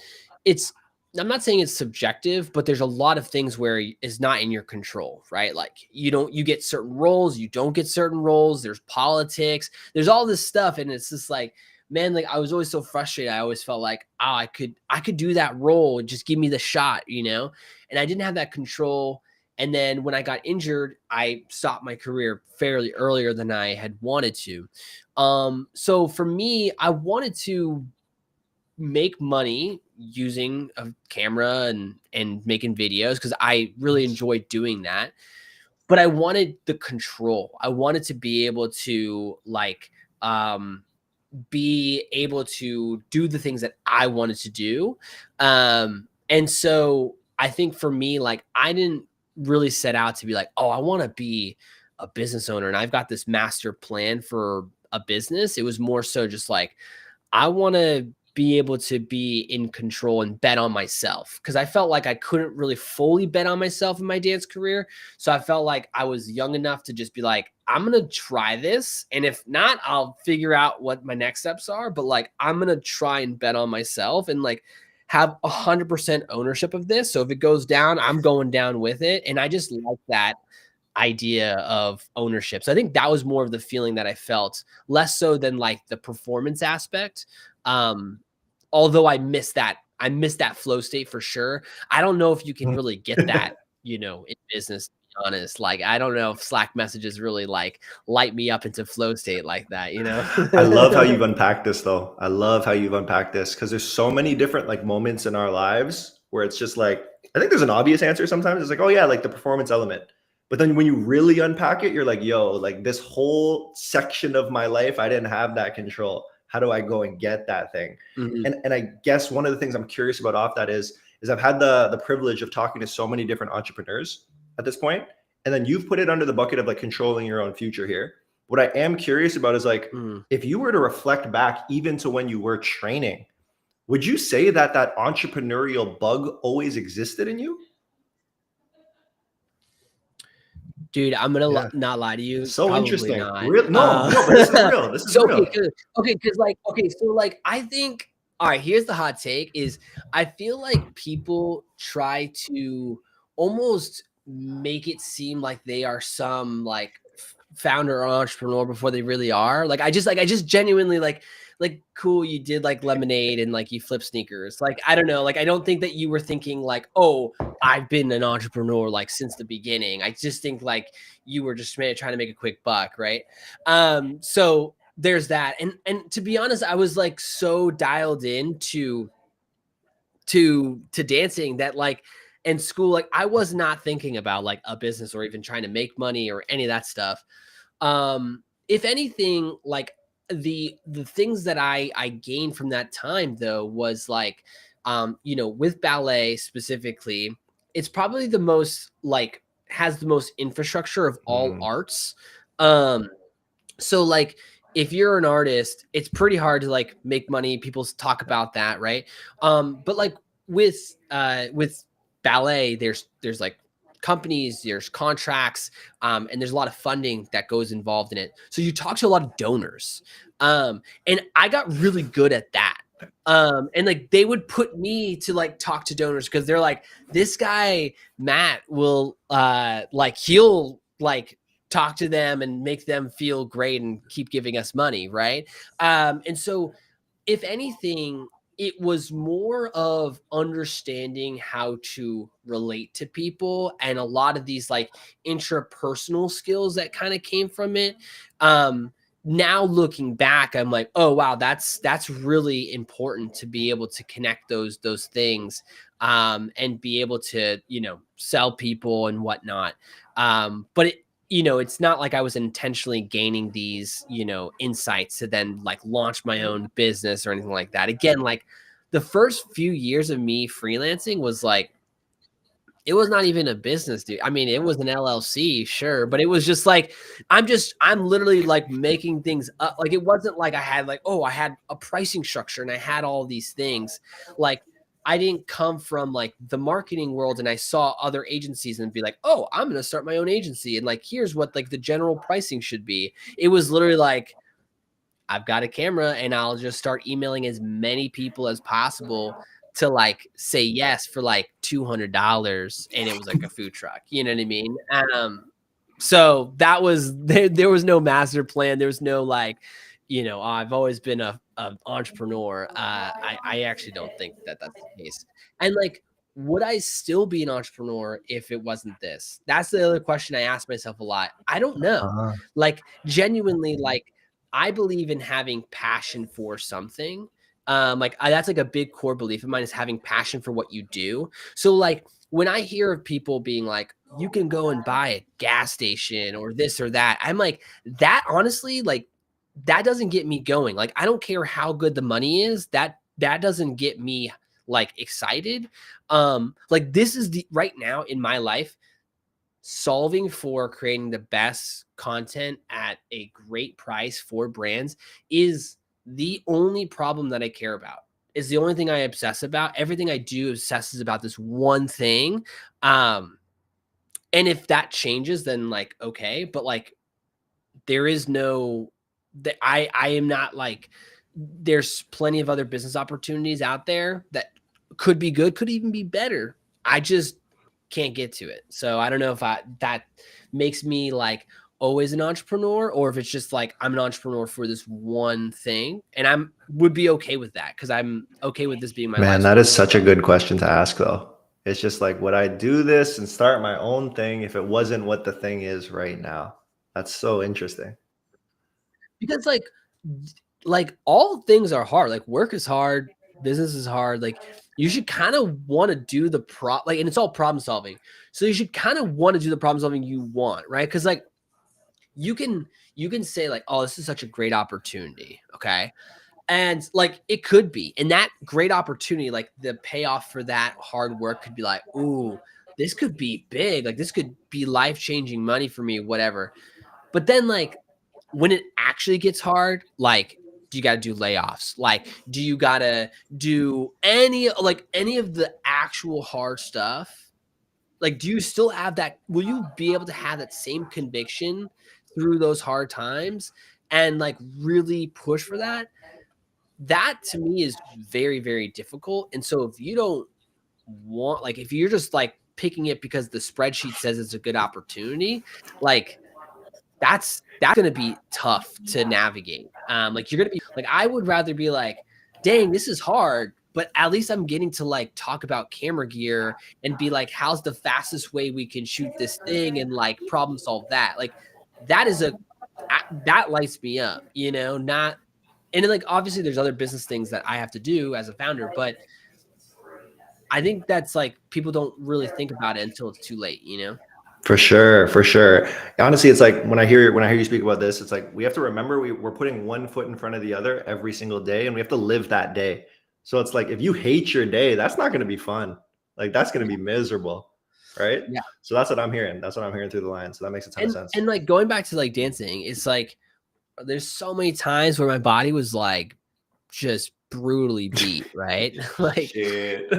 I'm not saying it's subjective, but there's a lot of things where it's not in your control, right? Like you get certain roles, you don't get certain roles. There's politics, there's all this stuff. And it's just like, man, like I was always so frustrated. I always felt like, oh, I could do that role. Just give me the shot, you know? And I didn't have that control. And then when I got injured, I stopped my career fairly earlier than I had wanted to. So for me, I wanted to make money using a camera and making videos because I really enjoyed doing that. But I wanted the control. I wanted to be able to like be able to do the things that I wanted to do. And so I think for me, like I didn't really set out to be like, oh, I want to be a business owner and I've got this master plan for a business. It was more so just like, I want to be able to be in control and bet on myself because I felt like I couldn't really fully bet on myself in my dance career. So I felt like I was young enough to just be like, I'm going to try this. And if not, I'll figure out what my next steps are. But like, I'm going to try and bet on myself and like have 100% ownership of this. So if it goes down, I'm going down with it. And I just like that idea of ownership. So I think that was more of the feeling that I felt, less so than like the performance aspect. Although I miss that flow state for sure. I don't know if you can really get that, you know, in business, to be honest. Like, I don't know if Slack messages really like light me up into flow state like that, you know? I love how you've unpacked this though. I love how you've unpacked this because there's so many different like moments in our lives where it's just like, I think there's an obvious answer sometimes. It's like, oh yeah, like the performance element. But then when you really unpack it, you're like, yo, like this whole section of my life, I didn't have that control. How do I go and get that thing? Mhm. And I guess one of the things I'm curious about off that is I've had the privilege of talking to so many different entrepreneurs at this point, and then you've put it under the bucket of like controlling your own future here. What I am curious about is like, if you were to reflect back even to when you were training, would you say that that entrepreneurial bug always existed in you? Dude, I'm gonna Yeah. not lie to you. So Probably interesting. not. Real, no, but this is real. This is So real. okay, because like, okay, so like, I think All right, here's the hot take is I feel like people try to almost make it seem like they are some like founder or entrepreneur before they really are. Like I just genuinely like cool, you did like lemonade and like you flip sneakers. Like I don't know, like I don't think that you were thinking like, "Oh, I've been an entrepreneur like since the beginning." I just think like you were just trying to make a quick buck, right? So there's that. And to be honest, I was like so dialed in to dancing that like in school, like I was not thinking about like a business or even trying to make money or any of that stuff. If anything, like the things that I gained from that time though was like you know, with ballet specifically, it's probably the most like has the most infrastructure of all Mm. arts. So like if you're an artist, it's pretty hard to like make money. People talk about that, right? But like with ballet, there's like companies, there's contracts, and there's a lot of funding that goes involved in it. So you talk to a lot of donors. And I got really good at that. And like they would put me to like talk to donors because they're like, this guy Matt will like he'll like talk to them and make them feel great and keep giving us money, right? And so if anything, it was more of understanding how to relate to people and a lot of these like intrapersonal skills that kind of came from it. Now looking back, I'm like, oh wow, that's really important to be able to connect those things, and be able to, you know, sell people and whatnot. But it, you know, it's not like I was intentionally gaining these, you know, insights to then like launch my own business or anything like that. Again, like the first few years of me freelancing was like, it was not even a business, dude. I mean, it was an LLC, sure, but it was just like, I'm literally like making things up. Like, it wasn't like I had like, oh, I had a pricing structure and I had all these things. Like, I didn't come from like the marketing world and I saw other agencies and be like, oh, I'm going to start my own agency. And like, here's what like the general pricing should be. It was literally like, I've got a camera and I'll just start emailing as many people as possible to like say yes for like $200, and it was like a food truck. You know what I mean? So that was there was no master plan. There was no like, you know, I've always been a entrepreneur. I actually don't think that that's the case. And like, would I still be an entrepreneur if it wasn't this? That's the other question I ask myself a lot. I don't know. Uh, Like genuinely, like I believe in having passion for something. That's like a big core belief of mine is having passion for what you do. So like when I hear of people being like, you can go and buy a gas station or this or that, I'm like, that honestly, like that doesn't get me going. Like I don't care how good the money is, that doesn't get me like excited. Like this is the right now in my life, solving for creating the best content at a great price for brands is the only problem that I care about. Is the only thing I obsess about. Everything I do obsesses about this one thing. And if that changes, then like okay, but like there is no that I am not like there's plenty of other business opportunities out there that could be good, could even be better. I just can't get to it. So I don't know if that makes me like always an entrepreneur or if it's just like I'm an entrepreneur for this one thing and I'm would be okay with that because I'm okay with this being my Man, life. that is such a good question to ask, though. It's just like, would I do this and start my own thing if it wasn't what the thing is right now? That's so interesting. Because like all things are hard. Like work is hard, business is hard. Like you should kind of want to do the like, and it's all problem solving. So you should kind of want to do the problem solving you want, right? Because like you can say like, oh, this is such a great opportunity, okay? And like it could be, and that great opportunity, like the payoff for that hard work could be like, ooh, this could be big. Like this could be life changing money for me, whatever. But then like when it actually gets hard, like do you got to do layoffs? Like do you got to do any of the actual hard stuff? Like do you still have that? Will you be able to have that same conviction through those hard times and like really push for that? that to me is very, very difficult. And so if you don't want, like, if you're just like picking it because the spreadsheet says it's a good opportunity, like that's going to be tough to navigate. Like you're going to be like, I would rather be like, dang, this is hard, but at least I'm getting to like talk about camera gear and be like, how's the fastest way we can shoot this thing and like problem solve that. Like that is that lights me up, you know, not, and then like, obviously there's other business things that I have to do as a founder, but I think that's like, people don't really think about it until it's too late, you know? For sure, for sure. Honestly, it's like when I hear you speak about this, it's like we have to remember we're putting one foot in front of the other every single day, and we have to live that day. So it's like if you hate your day, that's not going to be fun. Like that's going to be miserable, right? Yeah. So that's what I'm hearing. That's what I'm hearing through the line. So that makes a ton of sense. And like going back to like dancing, it's like there's so many times where my body was like just brutally beat, right? Like Shit.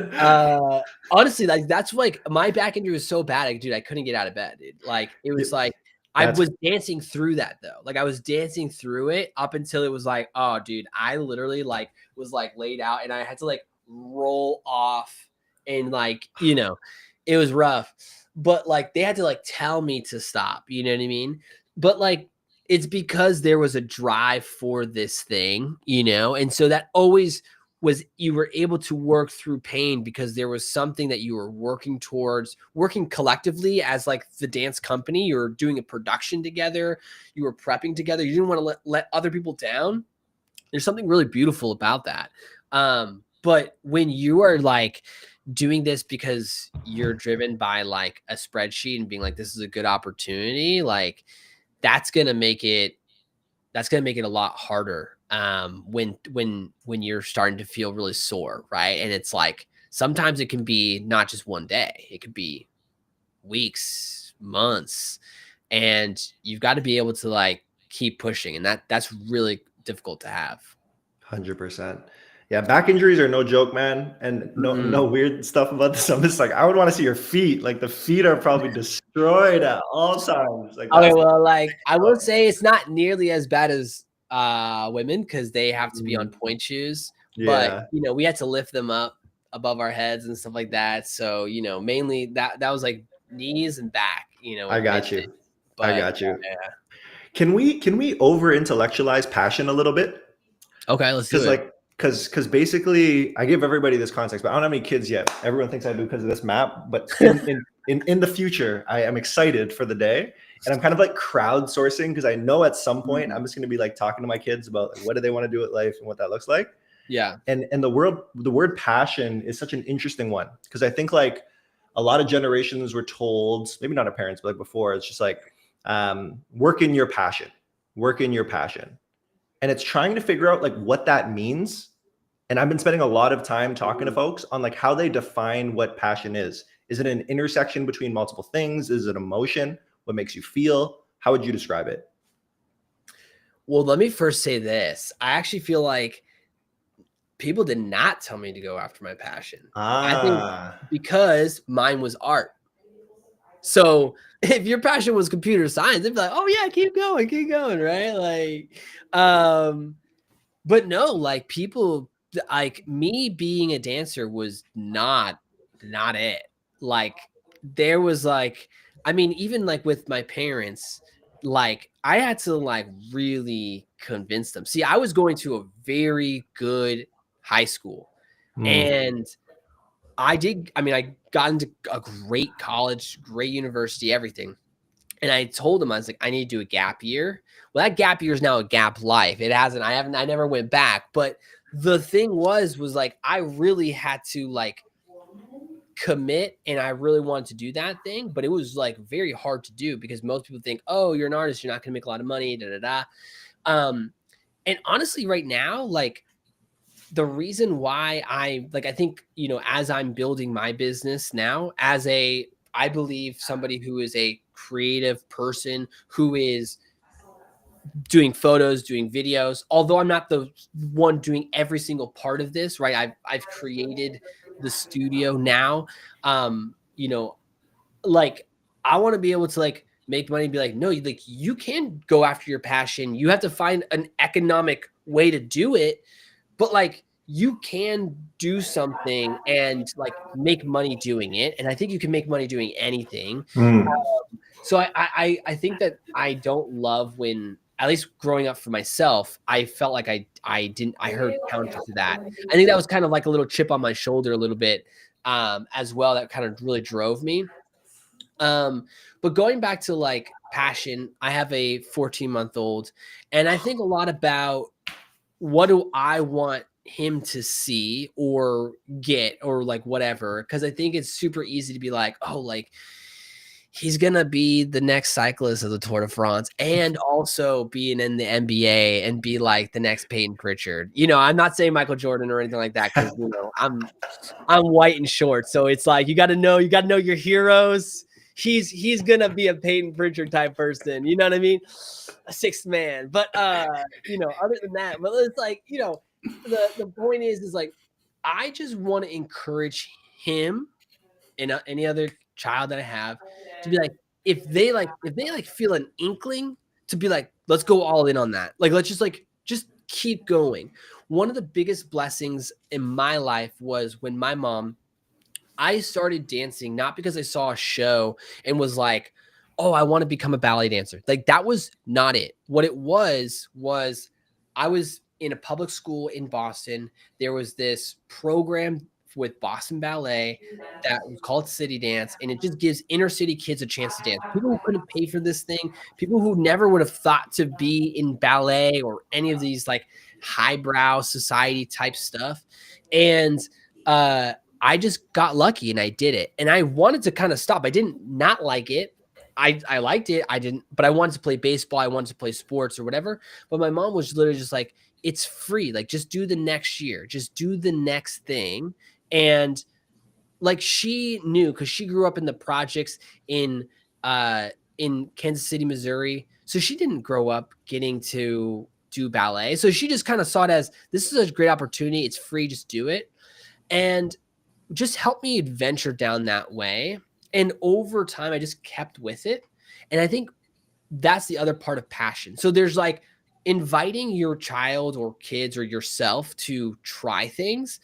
honestly, like that's like my back injury was so bad, like, dude, I couldn't get out of bed, dude. Like it was like I was dancing through that though. Like I was dancing through it up until it was like, oh dude, I literally like was like laid out and I had to like roll off and like, you know, it was rough. But like they had to like tell me to stop, you know what I mean? But like it's because there was a drive for this thing, you know? And so that always was, you were able to work through pain because there was something that you were working towards, working collectively as like the dance company. You were doing a production together. You were prepping together. You didn't want to let other people down. There's something really beautiful about that. But when you are like doing this because you're driven by like a spreadsheet and being like, this is a good opportunity, like, that's gonna make it a lot harder when you're starting to feel really sore, right? And it's like sometimes it can be not just one day, it could be weeks, months, and you've got to be able to like keep pushing, and that's really difficult to have. 100%. Yeah, back injuries are no joke, man. And no weird stuff about this. I'm just like, I would want to see your feet. Like the feet are probably destroyed at all times. Like, okay, well, like I will say it's not nearly as bad as women because they have to be on point shoes. Yeah. But you know, we had to lift them up above our heads and stuff like that. So, you know, mainly that was like knees and back, you know. I got you. But, I got you. Yeah. Can we over intellectualize passion a little bit? Okay, let's do it. Like, because basically I give everybody this context, but I don't have any kids yet. Everyone thinks I do because of this map. But in the future, I am excited for the day. And I'm kind of like crowdsourcing because I know at some point I'm just going to be like talking to my kids about like, what do they want to do with life and what that looks like. Yeah. And the word passion is such an interesting one because I think like a lot of generations were told, maybe not our parents, but like before, it's just like work in your passion. And it's trying to figure out like what that means. And I've been spending a lot of time talking to folks on like how they define what passion is. Is it an intersection between multiple things? Is it emotion? What makes you feel? How would you describe it? Well, let me first say this. I actually feel like people did not tell me to go after my passion. I think because mine was art. So if your passion was computer science, they'd be like, oh yeah, keep going, right? Like, but no, like people like me being a dancer was not it. Like there was like, I mean, even like with my parents, like I had to like really convince them. See, I was going to a very good high school and I got into a great college, great university, everything. And I told them, I was like, I need to do a gap year. Well, that gap year is now a gap life. I never went back. But the thing was like, I really had to like commit and I really wanted to do that thing. But it was like very hard to do because most people think, oh, you're an artist, you're not going to make a lot of money, And honestly, right now, like, the reason why I think, you know, as I'm building my business now as I believe somebody who is a creative person who is doing photos, doing videos, although I'm not the one doing every single part of this, right? I've created the studio now. You know, like I want to be able to like make money and be like, no, like you can go after your passion. You have to find an economic way to do it. but like you can do something and like make money doing it. And I think you can make money doing anything. Mm. So I think that I don't love when, at least growing up for myself, I felt like I heard counter to that. I think that was kind of like a little chip on my shoulder a little bit as well. That kind of really drove me. But going back to like passion, I have a 14-month-old, and I think a lot about what do I want him to see or get or like whatever. Cause I think it's super easy to be like, oh, like he's gonna be the next cyclist of the Tour de France and also being in the NBA and be like the next Peyton Pritchard. You know, I'm not saying Michael Jordan or anything like that because you know I'm white and short, so it's like you got to know your heroes. He's gonna be a Peyton Pritchard type person. You know what I mean? A sixth man. But you know, other than that, but it's like you know, the point is like I just want to encourage him and any other child that I have to be like, if they feel an inkling to be like, let's go all in on that. Like, let's just keep going. One of the biggest blessings in my life was when I started dancing, not because I saw a show and was like, oh, I want to become a ballet dancer. Like that was not it. What it was I was in a public school in Boston. There was this program with Boston Ballet that was called City Dance, and it just gives inner city kids a chance to dance. People who couldn't pay for this thing, people who never would have thought to be in ballet or any of these like highbrow society type stuff. And I just got lucky and I did it. And I wanted to kind of stop. I didn't not like it. I liked it. I didn't, but I wanted to play baseball. I wanted to play sports or whatever. But my mom was literally just like, it's free. Like, just do the next year. Just do the next thing. And like she knew because she grew up in the projects in Kansas City, Missouri. So she didn't grow up getting to do ballet. So she just kind of saw it as this is a great opportunity. It's free. Just do it. And just helped me adventure down that way. And over time, I just kept with it. And I think that's the other part of passion. So there's like inviting your child or kids or yourself to try things.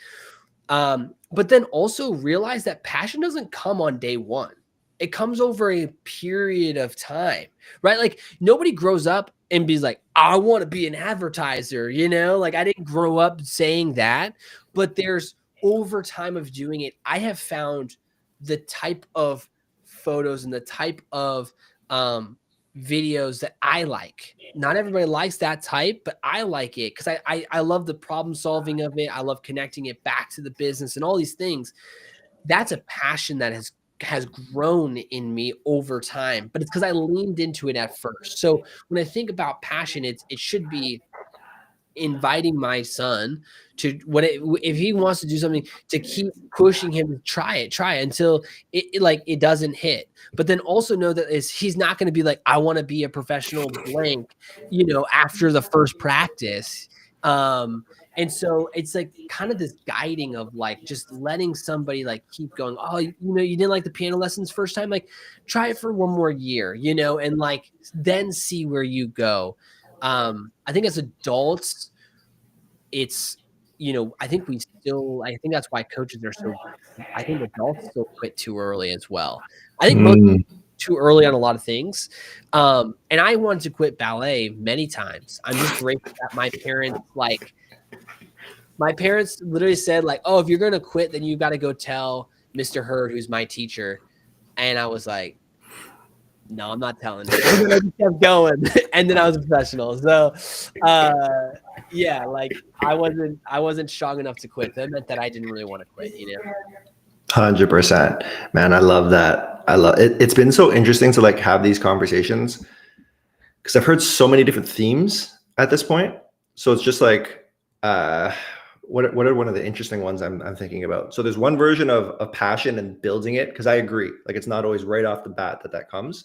But then also realize that passion doesn't come on day one. It comes over a period of time, right? Like nobody grows up and be like, I want to be an advertiser, you know, like I didn't grow up saying that, but there's over time of doing it. I have found the type of photos and the type of, videos that I like. Not everybody likes that type, but I like it because I love the problem solving of it. I love connecting it back to the business and all these things. That's a passion that has grown in me over time, but it's because I leaned into it at first. So when I think about passion, it should be inviting my son to if he wants to do something to keep pushing him to try it until it doesn't hit. But then also know that he's not going to be like, I want to be a professional blank, you know, after the first practice. And so it's like kind of this guiding of like just letting somebody like keep going. Oh, you know, you didn't like the piano lessons first time, like try it for one more year, you know, and like then see where you go. I think as adults, it's, you know, I think that's why coaches are so, I think adults still quit too early as well. I think most too early on a lot of things. And I wanted to quit ballet many times. I'm just grateful that my parents literally said like, oh, if you're going to quit, then you got to go tell Mr. Hurd, who's my teacher. And I was like, no, I'm not telling you. And then I just kept going, and then I was a professional. So, yeah, like I wasn't strong enough to quit. That meant that I didn't really want to quit, you know. 100%, man. I love that. I love it. It's been so interesting to like have these conversations because I've heard so many different themes at this point. So it's just like, what are one of the interesting ones I'm thinking about? So there's one version of passion and building it, because I agree, like it's not always right off the bat that comes.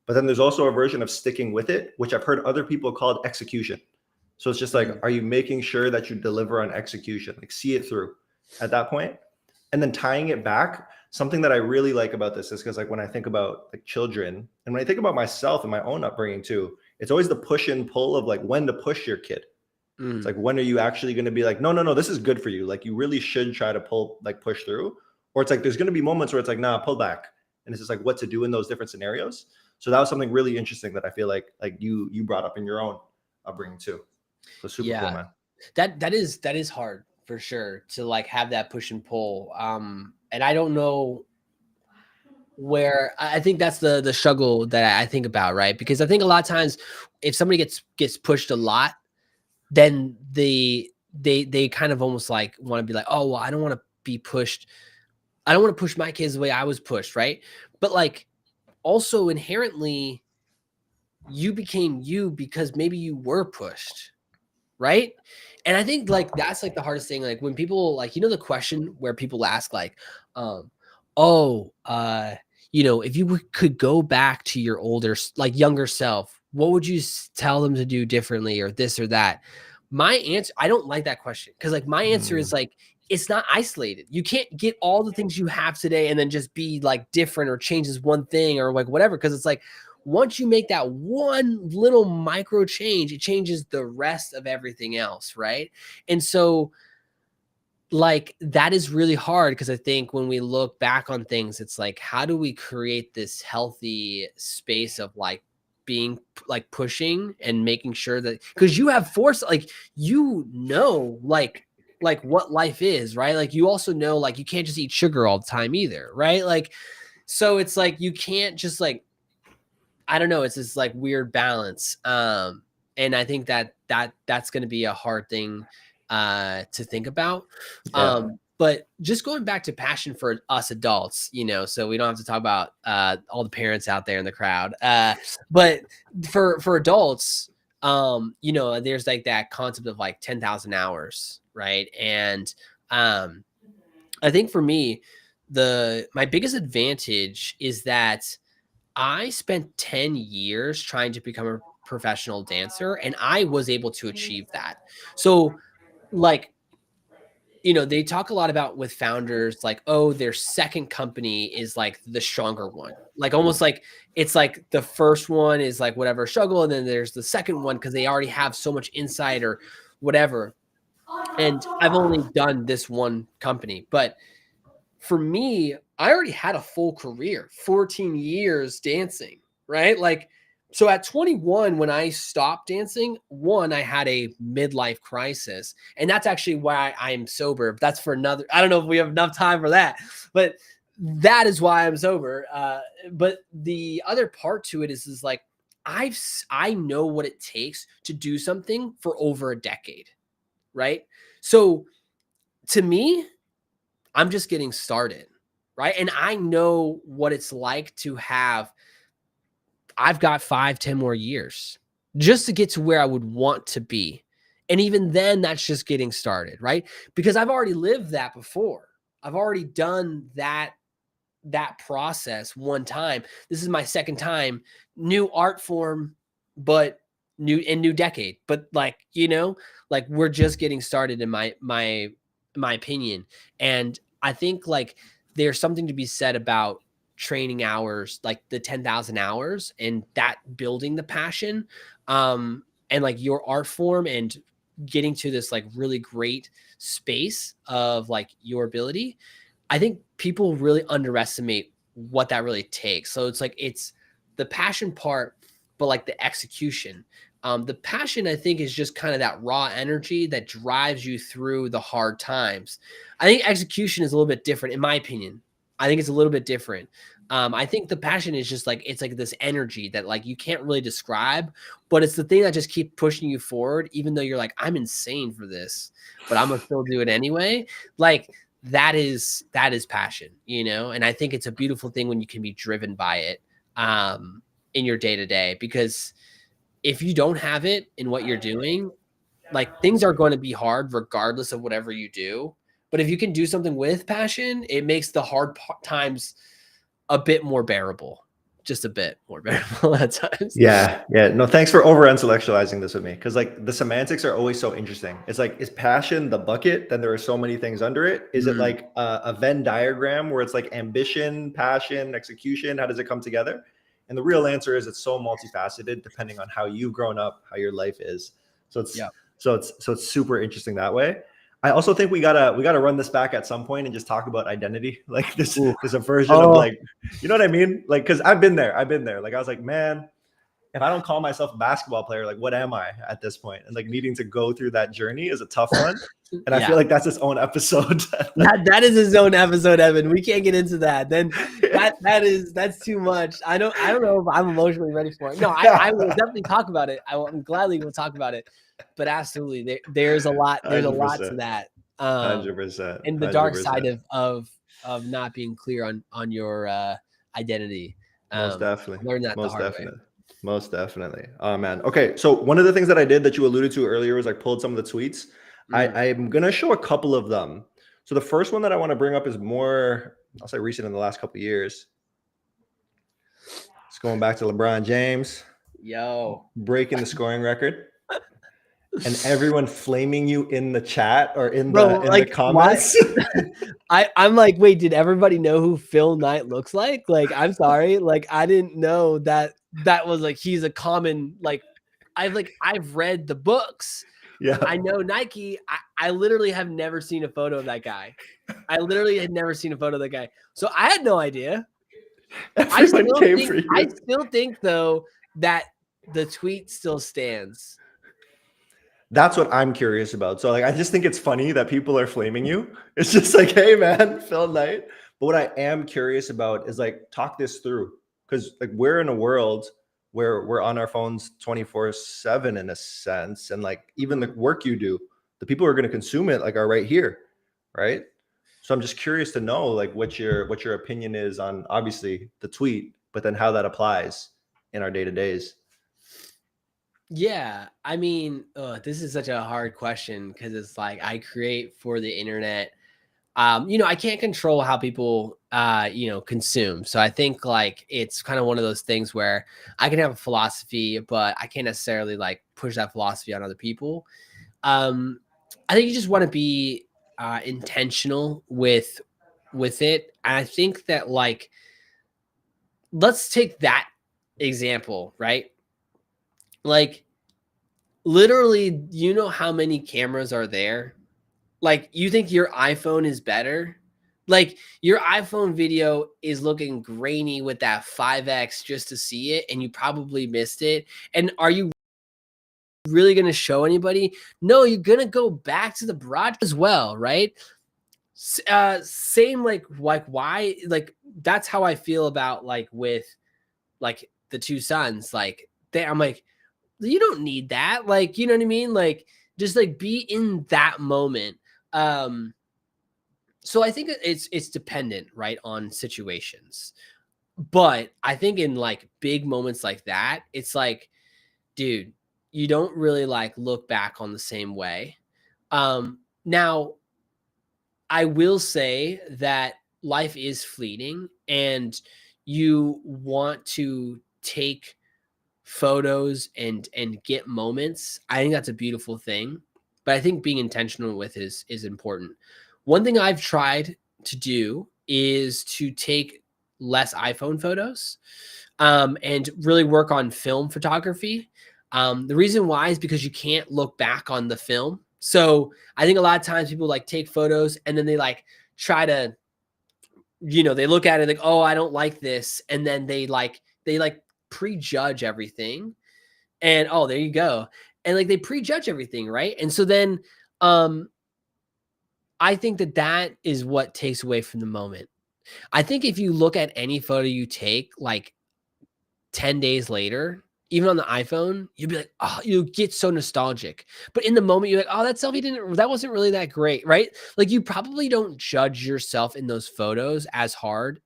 But then there's also a version of sticking with it, which I've heard other people called execution. So it's just like, are you making sure that you deliver on execution, like see it through at that point? And then tying it back, something that I really like about this is because like when I think about like children and when I think about myself and my own upbringing too, it's always the push and pull of like when to push your kid. It's like, when are you actually going to be like, no, this is good for you. Like, you really should try to push through. Or it's like, there's going to be moments where it's like, nah, pull back. And it's just like what to do in those different scenarios. So that was something really interesting that I feel like you brought up in your own upbringing too. So super cool, man. That is hard for sure to like have that push and pull. And I don't know where I think that's the struggle that I think about, right? Because I think a lot of times if somebody gets pushed a lot, then they kind of almost like want to be like, oh, well, I don't want to be pushed. I don't want to push my kids the way I was pushed, right? But like also inherently you became you because maybe you were pushed, right? And I think like that's like the hardest thing. Like when people like, you know, the question where people ask like, you know, if you could go back to your younger self, what would you tell them to do differently or this or that? My answer, I don't like that question because like my answer is like, it's not isolated. You can't get all the things you have today and then just be like different or change this one thing or like whatever. Cause it's like, once you make that one little micro change, it changes the rest of everything else. Right. And so like that is really hard because I think when we look back on things, it's like, how do we create this healthy space of like being like pushing and making sure that because you have force, like, you know, like what life is, right? Like you also know, like you can't just eat sugar all the time either, right? Like, so it's like you can't just like, I don't know, it's this like weird balance. And I think that's going to be a hard thing to think about. But just going back to passion for us adults, you know, so we don't have to talk about all the parents out there in the crowd. But for adults, you know, there's like that concept of like 10,000 hours, right? And I think for me, my biggest advantage is that I spent 10 years trying to become a professional dancer, and I was able to achieve that. So, like, you know, they talk a lot about with founders, like, oh, their second company is like the stronger one. Like, almost like it's like the first one is like whatever struggle, and then there's the second one because they already have so much insight or whatever. And I've only done this one company, but for me, I already had a full career, 14 years dancing, right? Like, so at 21, when I stopped dancing, I had a midlife crisis. And that's actually why I am sober. That's for another, I don't know if we have enough time for that, but that is why I'm sober. But the other part to it is like, I know what it takes to do something for over a decade, right? So to me, I'm just getting started, right? And I know what it's like to have, I've got 5-10 more years just to get to where I would want to be. And even then, that's just getting started, right? Because I've already lived that before. I've already done that process one time. This is my second time, new art form, but new decade. But like, you know, like we're just getting started in my opinion. And I think like there's something to be said about training hours, like the 10,000 hours and that building the passion, and like your art form and getting to this like really great space of like your ability. I think people really underestimate what that really takes. So it's like, it's the passion part, but like the execution. The passion, I think, is just kind of that raw energy that drives you through the hard times. I think execution is a little bit different, in my opinion. I think it's a little bit different. I think the passion is just like, it's like this energy that like you can't really describe, but it's the thing that just keeps pushing you forward, even though you're like, I'm insane for this, but I'm gonna still do it anyway. Like that is passion, you know? And I think it's a beautiful thing when you can be driven by it in your day to day, because if you don't have it in what you're doing, like things are going to be hard regardless of whatever you do. But if you can do something with passion, it makes the hard times a bit more bearable, just a bit more bearable at times. Yeah. No, thanks for over intellectualizing this with me. Cause like the semantics are always so interesting. It's like, is passion the bucket? Then there are so many things under it. Is it like a Venn diagram where it's like ambition, passion, execution? How does it come together? And the real answer is it's so multifaceted depending on how you've grown up, how your life is. So it's So it's super interesting that way. I also think we gotta run this back at some point and just talk about identity. Like Ooh. there's a version of like, you know what I mean? Like, because I've been there. Like I was like, man, if I don't call myself a basketball player, like what am I at this point? And like needing to go through that journey is a tough one. And I feel like that's its own episode. That is his own episode, Evan. We can't get into that. Then that's too much. I don't know if I'm emotionally ready for it. No, I will definitely talk about it. I'm gladly will talk about it. But absolutely, there's a lot. There's 100%. A lot to that. 100%. And the dark side of not being clear on your identity. Most definitely. Learn that Most the hard definitely. way. Most definitely. Oh man. Okay. So one of the things that I did that you alluded to earlier was I pulled some of the tweets. I'm gonna show a couple of them. So the first one that I want to bring up is more, I'll say recent in the last couple of years. It's going back to LeBron James. Breaking the scoring record. And everyone flaming you in the chat or in the comments. I'm like, wait, did everybody know who Phil Knight looks like? Like, I'm sorry. Like, I didn't know that was like, he's a common, like, I've read the books. Yeah. I know Nike. I literally have never seen a photo of that guy. I literally had never seen a photo of that guy. So I had no idea. I still think though that the tweet still stands. That's what I'm curious about. So like, I just think it's funny that people are flaming you. It's just like, hey man, Phil Knight. But what I am curious about is like, talk this through. Because like we're in a world where we're on our phones 24/7 in a sense. And like even the work you do, the people who are going to consume it like are right here. Right. So I'm just curious to know like what your opinion is on obviously the tweet, but then how that applies in our day-to-days. Yeah, I mean, this is such a hard question because it's like I create for the internet. I can't control how people, consume. So I think like it's kind of one of those things where I can have a philosophy, but I can't necessarily like push that philosophy on other people. I think you just want to be intentional with it. And I think that like, let's take that example, right? Like literally, you know how many cameras are there? Like you think your iPhone is better? Like your iPhone video is looking grainy with that 5X just to see it, and you probably missed it. And are you really going to show anybody? No, you're going to go back to the broadcast as well, right? Same like why? Like that's how I feel about like with like the two sons. Like I'm like, you don't need that. Like, you know what I mean? Like just like be in that moment. So I think it's dependent, right, on situations. But I think in like big moments like that, it's like, dude, you don't really like look back on the same way. Now I will say that life is fleeting and you want to take photos and get moments. I think that's a beautiful thing, but I think being intentional with is important. One thing I've tried to do is to take less iPhone photos and really work on film photography. The reason why is because you can't look back on the film. So I think a lot of times people like take photos and then they like try to, they look at it like, oh, I don't like this. And then they prejudge everything. And oh, there you go. And like they prejudge everything, right? And so then I think that is what takes away from the moment. I think if you look at any photo you take like 10 days later, even on the iPhone, you'll be like, oh, you get so nostalgic. But in the moment, you're like, oh, that selfie that wasn't really that great, right? Like you probably don't judge yourself in those photos as hard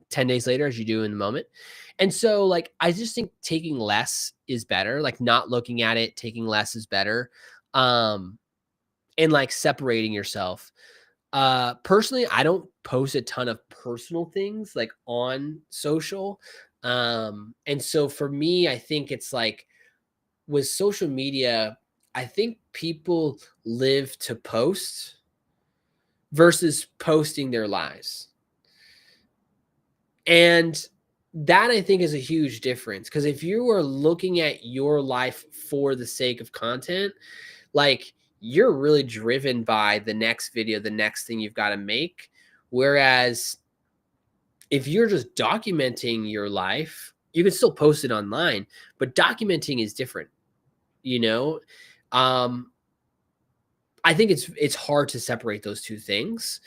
10 days later as you do in the moment. And so like, I just think taking less is better. Like not looking at it, taking less is better. And like separating yourself. Personally, I don't post a ton of personal things like on social. And so for me, I think it's like with social media, I think people live to post versus posting their lives. And that I think is a huge difference because if you are looking at your life for the sake of content, like you're really driven by the next video, the next thing you've got to make. Whereas if you're just documenting your life, you can still post it online, but documenting is different, you know? I think it's hard to separate those two things.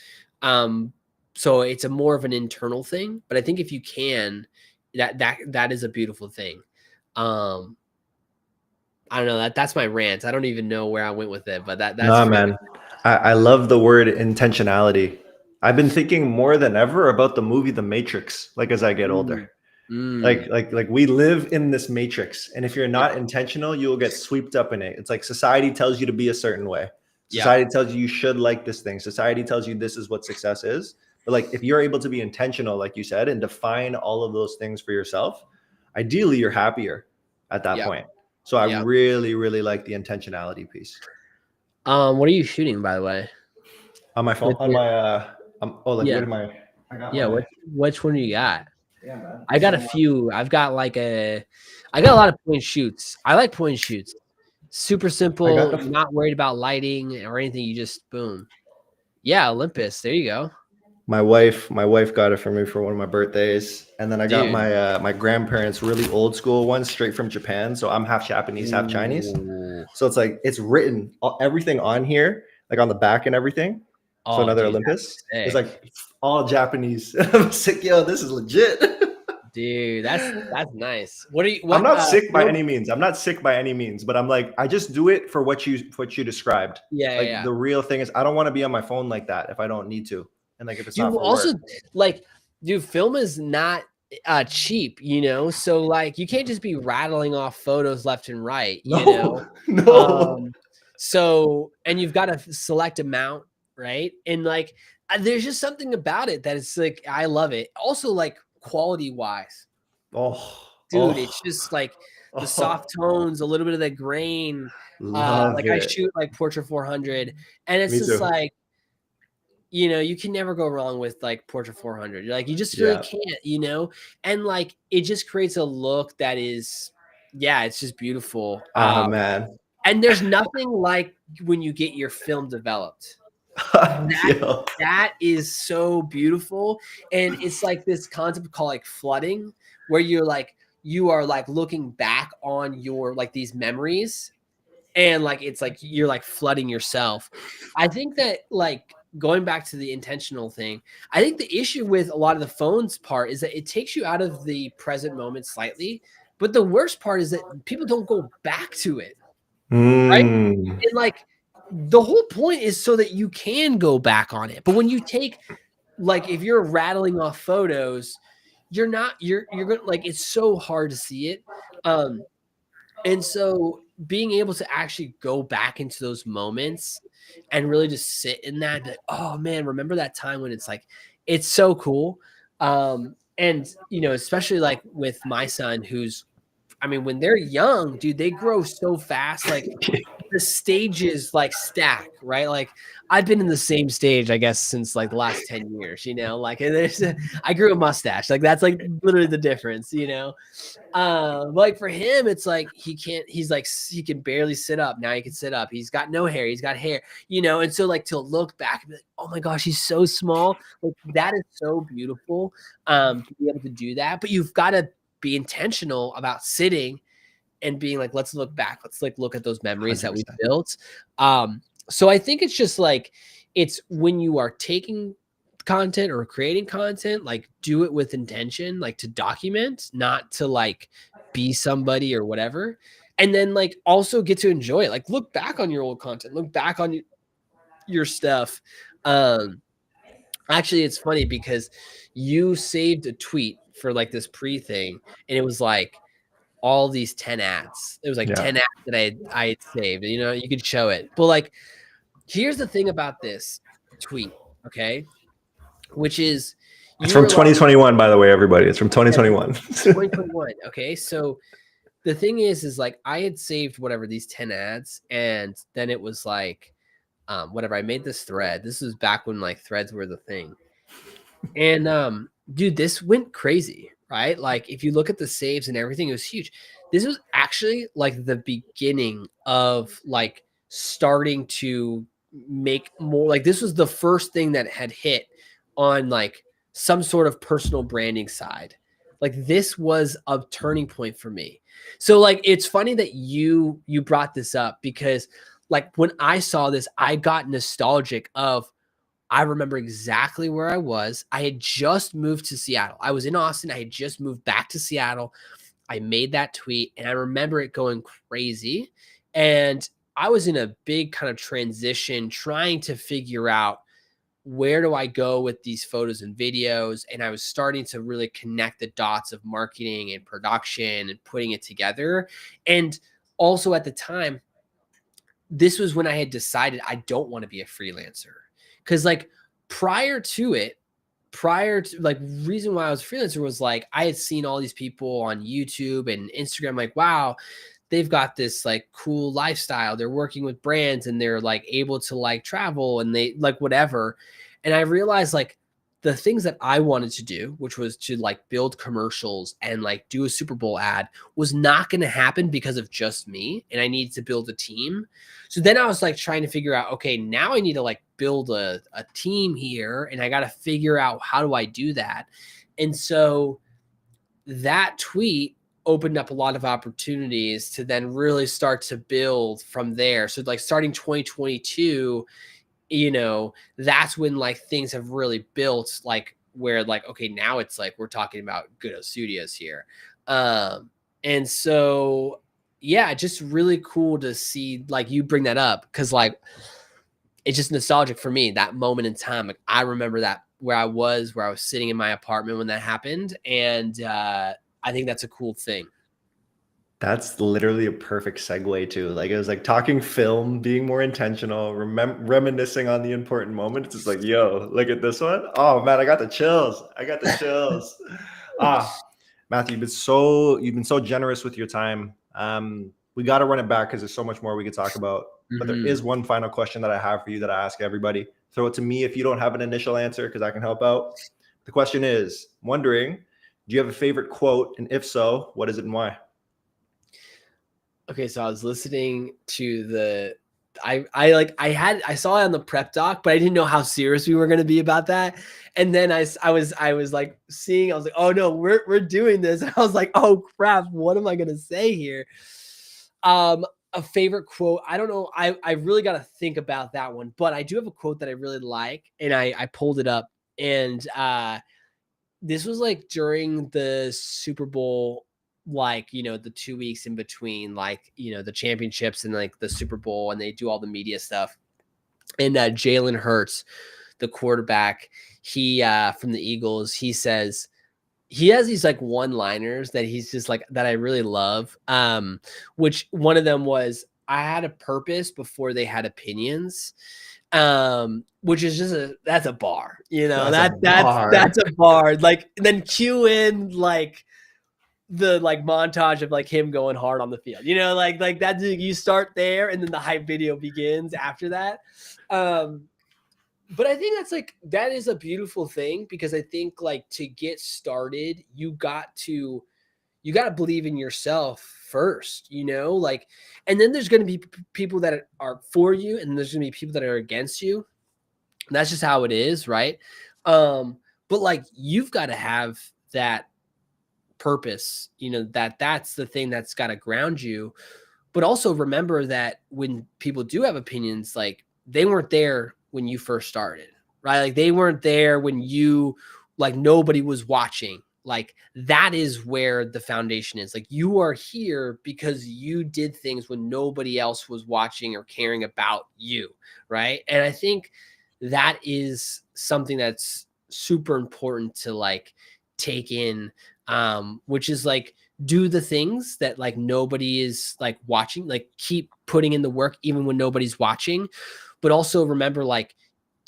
So it's a more of an internal thing, but I think if you can, that is a beautiful thing. I don't know, that's my rant. I don't even know where I went with it, but that's Nah, really, man. I love the word intentionality. I've been thinking more than ever about the movie The Matrix, like as I get older. Like we live in this matrix, and if you're not intentional, you will get swept up in it. It's like society tells you to be a certain way. Society tells you should like this thing. Society tells you this is what success is. But like if you're able to be intentional, like you said, and define all of those things for yourself, ideally you're happier at that point. So I really, really like the intentionality piece. What are you shooting, by the way? On my phone, on my what am I? I got which one do you got? Yeah, man. I got a few. I got a lot of point shoots. I like point shoots. Super simple. You're not worried about lighting or anything. You just boom. Yeah, Olympus. There you go. My wife got it for me for one of my birthdays, and then I got my my grandparents' really old school one straight from Japan. So I'm half Japanese, half Chinese. So it's like it's written everything on here, like on the back and everything. So another Olympus. It's like all Japanese. I'm sick, yo. This is legit. Dude, that's nice. What are you? I'm not sick by any means. I'm not sick by any means, but I'm like, I just do it for what you described. Yeah, The real thing is, I don't want to be on my phone like that if I don't need to, and like if it's not for also work. Like, dude, film is not cheap, you know. So like, you can't just be rattling off photos left and right, you know. No. So and you've got to select amount, right? And like, there's just something about it that it's like I love it. Also, like quality wise, it's just like the soft tones, a little bit of the grain. Like I shoot like Portrait 400, and it's just like, you know, you can never go wrong with like Portrait 400. You're like, you just really can't, you know, and like it just creates a look that is, it's just beautiful. Man. And there's nothing like when you get your film developed. That is so beautiful. And it's like this concept called like flooding, where you are like looking back on your like these memories, and like it's like you're like flooding yourself. I think that like going back to the intentional thing, I think the issue with a lot of the phones part is that it takes you out of the present moment slightly. But the worst part is that people don't go back to it. Right? And like the whole point is so that you can go back on it. But when you take, like, if you're rattling off photos, you're gonna, like, it's so hard to see it. And so being able to actually go back into those moments and really just sit in that, be like, oh man, remember that time when it's like, it's so cool. And you know, especially like with my son, who's, I mean, when they're young, dude, they grow so fast. Like the stages like stack, right? Like I've been in the same stage, I guess, since like the last 10 years, you know, like I grew a mustache. Like that's like literally the difference, you know? Like for him, it's like, he can barely sit up. Now he can sit up. He's got no hair. He's got hair, you know? And so like to look back and be like, oh my gosh, he's so small. Like that is so beautiful to be able to do that. But you've got to be intentional about sitting and being like, let's look back. Let's like look at those memories 100%. That we built. So I think it's just like, it's when you are taking content or creating content, like do it with intention, like to document, not to like be somebody or whatever. And then like also get to enjoy it. Like look back on your old content, look back on your stuff. Actually, it's funny because you saved a tweet for like this pre thing, and it was like all these 10 ads. It was like 10 ads that I had saved. You know, you could show it. But like, here's the thing about this tweet, okay? Which is it's from 2021, by the way, everybody. It's from 2021. 2021. Okay. So the thing is like I had saved whatever these 10 ads, and then it was like whatever, I made this thread. This was back when like threads were the thing. And dude, this went crazy, right? Like if you look at the saves and everything, it was huge. This was actually like the beginning of like starting to make more, like, this was the first thing that had hit on like some sort of personal branding side. Like, this was a turning point for me. So like, it's funny that you brought this up, because like when I saw this, I got nostalgic of, I remember exactly where I was. I had just moved to Seattle. I was in Austin. I had just moved back to Seattle. I made that tweet and I remember it going crazy. And I was in a big kind of transition trying to figure out, where do I go with these photos and videos? And I was starting to really connect the dots of marketing and production and putting it together. And also at the time, this was when I had decided I don't want to be a freelancer. Cause like prior to like, reason why I was a freelancer was like, I had seen all these people on YouTube and Instagram, like, wow, they've got this like cool lifestyle. They're working with brands and they're like able to like travel and they like whatever. And I realized like the things that I wanted to do, which was to like build commercials and like do a Super Bowl ad, was not going to happen because of just me. And I needed to build a team. So then I was like trying to figure out, okay, now I need to like build a team here. And I got to figure out, how do I do that? And so that tweet opened up a lot of opportunities to then really start to build from there. So like starting 2022, you know, that's when like things have really built, like where like, okay, now it's like, we're talking about Good Studios here. And so, yeah, just really cool to see like you bring that up. Cause like, it's just nostalgic for me, that moment in time. Like I remember that where I was sitting in my apartment when that happened. And, I think that's a cool thing. That's literally a perfect segue to, like, it was like talking film, being more intentional, reminiscing on the important moments. It's like, yo, look at this one. Oh man, I got the chills. I got the chills. Matthew, you've been so generous with your time. We got to run it back because there's so much more we could talk about. But there is one final question that I have for you that I ask everybody. Throw it to me if you don't have an initial answer, because I can help out. The question is, I'm wondering, do you have a favorite quote? And if so, what is it and why? Okay, so I was listening to I saw it on the prep doc, but I didn't know how serious we were going to be about that. And then I was like seeing, I was like, oh no, we're doing this. And I was like, oh crap, what am I going to say here? A favorite quote, I don't know. I really got to think about that one, but I do have a quote that I really like, and I pulled it up, and this was like during the Super Bowl, like, you know, the 2 weeks in between, like, you know, the championships and like the Super Bowl, and they do all the media stuff. And Jalen Hurts, the quarterback, he from the Eagles, he says, he has these like one-liners that he's just like, that I really love. Which one of them was, I had a purpose before they had opinions. Which is just that's a bar, you know, that's a bar. Like, then cue in like the like montage of like him going hard on the field, you know, like that, you start there and then the hype video begins after that. But I think that's like, that is a beautiful thing, because I think like to get started, you got to believe in yourself first, you know, like, and then there's going to be people that are for you, and there's going to be people that are against you. And that's just how it is. Right. But like, you've got to have that purpose, you know, that's the thing that's got to ground you. But also remember that when people do have opinions, like, they weren't there when you first started, right? Like, they weren't there when you, like, nobody was watching. Like, that is where the foundation is. Like, you are here because you did things when nobody else was watching or caring about you, right? And I think that is something that's super important to like take in, which is like, do the things that like nobody is like watching, like keep putting in the work even when nobody's watching. But also remember, like,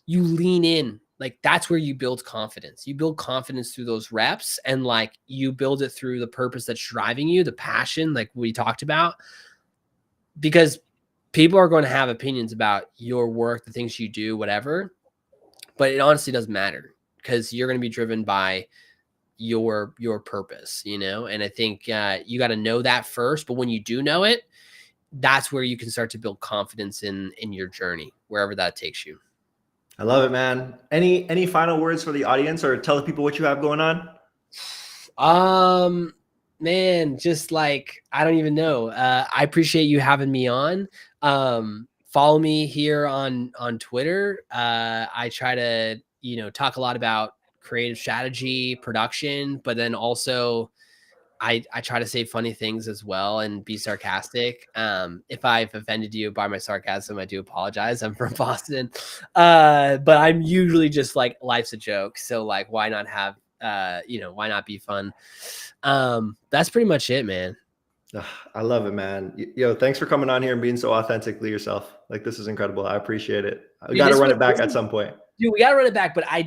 you lean in, like, that's where you build confidence. You build confidence through those reps, and like, you build it through the purpose that's driving you, the passion, like we talked about, because people are going to have opinions about your work, the things you do, whatever, but it honestly doesn't matter, because you're going to be driven by your purpose, you know? And I think you got to know that first, but when you do know it, that's where you can start to build confidence in your journey, wherever that takes you. I love it, man. Any final words for the audience, or tell the people what you have going on? Man, just like, I don't even know. I appreciate you having me on. Follow me here on Twitter. I try to, talk a lot about creative strategy, production, but then also I try to say funny things as well and be sarcastic. If I've offended you by my sarcasm, I do apologize. I'm from Boston. But I'm usually just like, life's a joke. So like, why not have, why not be fun? That's pretty much it, man. I love it, man. Yo, thanks for coming on here and being so authentically yourself. Like, this is incredible. I appreciate it. We got to run it back at some point. Dude, we got to run it back. But I,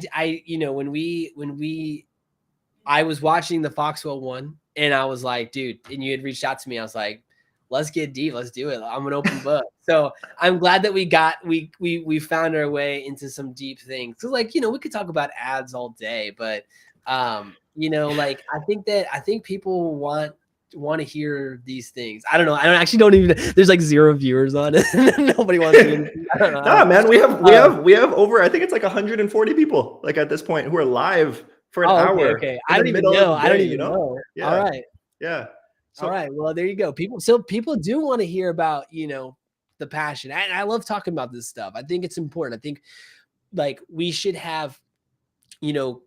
I was watching the Foxwell one, and I was like, dude, and you had reached out to me. I was like, let's get deep. Let's do it. I'm an open book. So I'm glad that we found our way into some deep things. So like, we could talk about ads all day, but like, I think people want to hear these things. I don't know. I don't even, there's like 0 viewers on it. Nobody wants to hear it. Nah, man, we have over, I think it's like 140 people like at this point who are live for an hour. Okay. I don't even know. I don't even know. Yeah. All right. Yeah. So, all right. Well, there you go. People do want to hear about, the passion. And I love talking about this stuff. I think it's important. I think like we should have,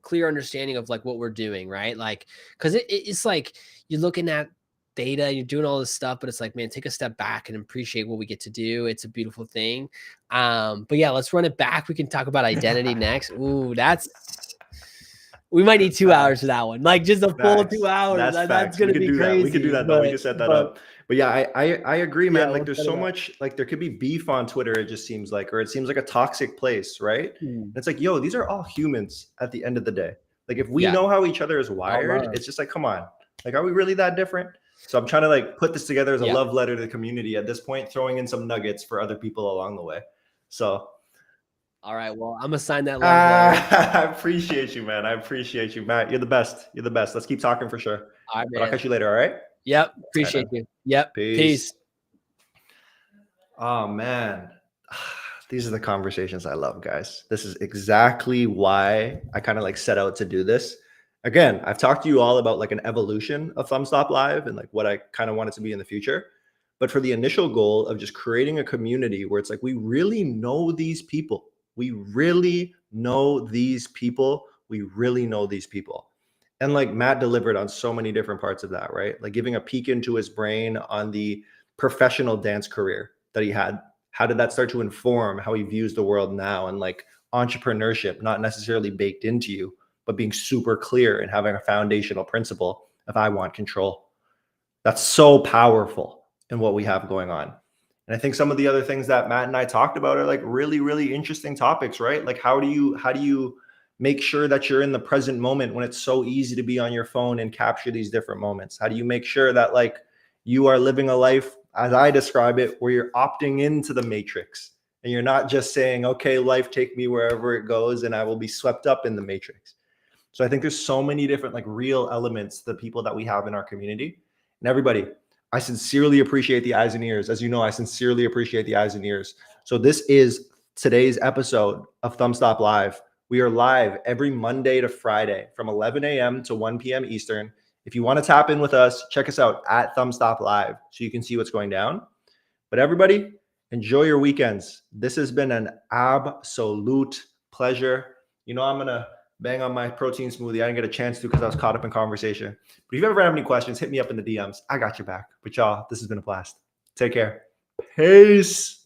clear understanding of like what we're doing, right? Like, cause it's like you're looking at data, you're doing all this stuff, but it's like, man, take a step back and appreciate what we get to do. It's a beautiful thing. But yeah, let's run it back. We can talk about identity next. Ooh, we might need 2 hours for that one. Like just a full 2 hours. That's going to be crazy. We could do that though. We can set that up. But yeah, I agree, man. Like there's so much, like there could be beef on Twitter. It just seems like, or it seems like a toxic place, right? It's like, yo, these are all humans at the end of the day. Like if we know how each other is wired, it's just like, come on, like, are we really that different? So I'm trying to like put this together as a love letter to the community at this point, throwing in some nuggets for other people along the way. So. All right. Well, I'm gonna sign that. I appreciate you, man. I appreciate you, Matt. You're the best. You're the best. Let's keep talking for sure. All right, man. I'll catch you later. All right. Yep. Appreciate you. Yep. Peace. Oh man. These are the conversations I love, guys. This is exactly why I kind of like set out to do this. Again, I've talked to you all about like an evolution of ThumbstopLive and like what I kind of want it to be in the future. But for the initial goal of just creating a community where it's like, we really know these people. We really know these people. We really know these people. And like Matt delivered on so many different parts of that, right? Like giving a peek into his brain on the professional dance career that he had. How did that start to inform how he views the world now? And like entrepreneurship, not necessarily baked into you, but being super clear and having a foundational principle of I want control. That's so powerful in what we have going on. And I think some of the other things that Matt and I talked about are like really, really interesting topics, right? Like how do you make sure that you're in the present moment when it's so easy to be on your phone and capture these different moments? How do you make sure that like you are living a life, as I describe it, where you're opting into the matrix and you're not just saying, okay, life, take me wherever it goes and I will be swept up in the matrix. So I think there's so many different like real elements, the people that we have in our community. And everybody, I sincerely appreciate the eyes and ears. As you know, I sincerely appreciate the eyes and ears. So this is today's episode of ThumbstopLive. We are live every Monday to Friday from 11 a.m. to 1 p.m. Eastern. If you want to tap in with us, check us out at ThumbstopLive so you can see what's going down. But everybody, enjoy your weekends. This has been an absolute pleasure. You know, I'm going to bang on my protein smoothie. I didn't get a chance to because I was caught up in conversation. But if you ever have any questions, hit me up in the DMs. I got your back. But y'all, this has been a blast. Take care. Peace.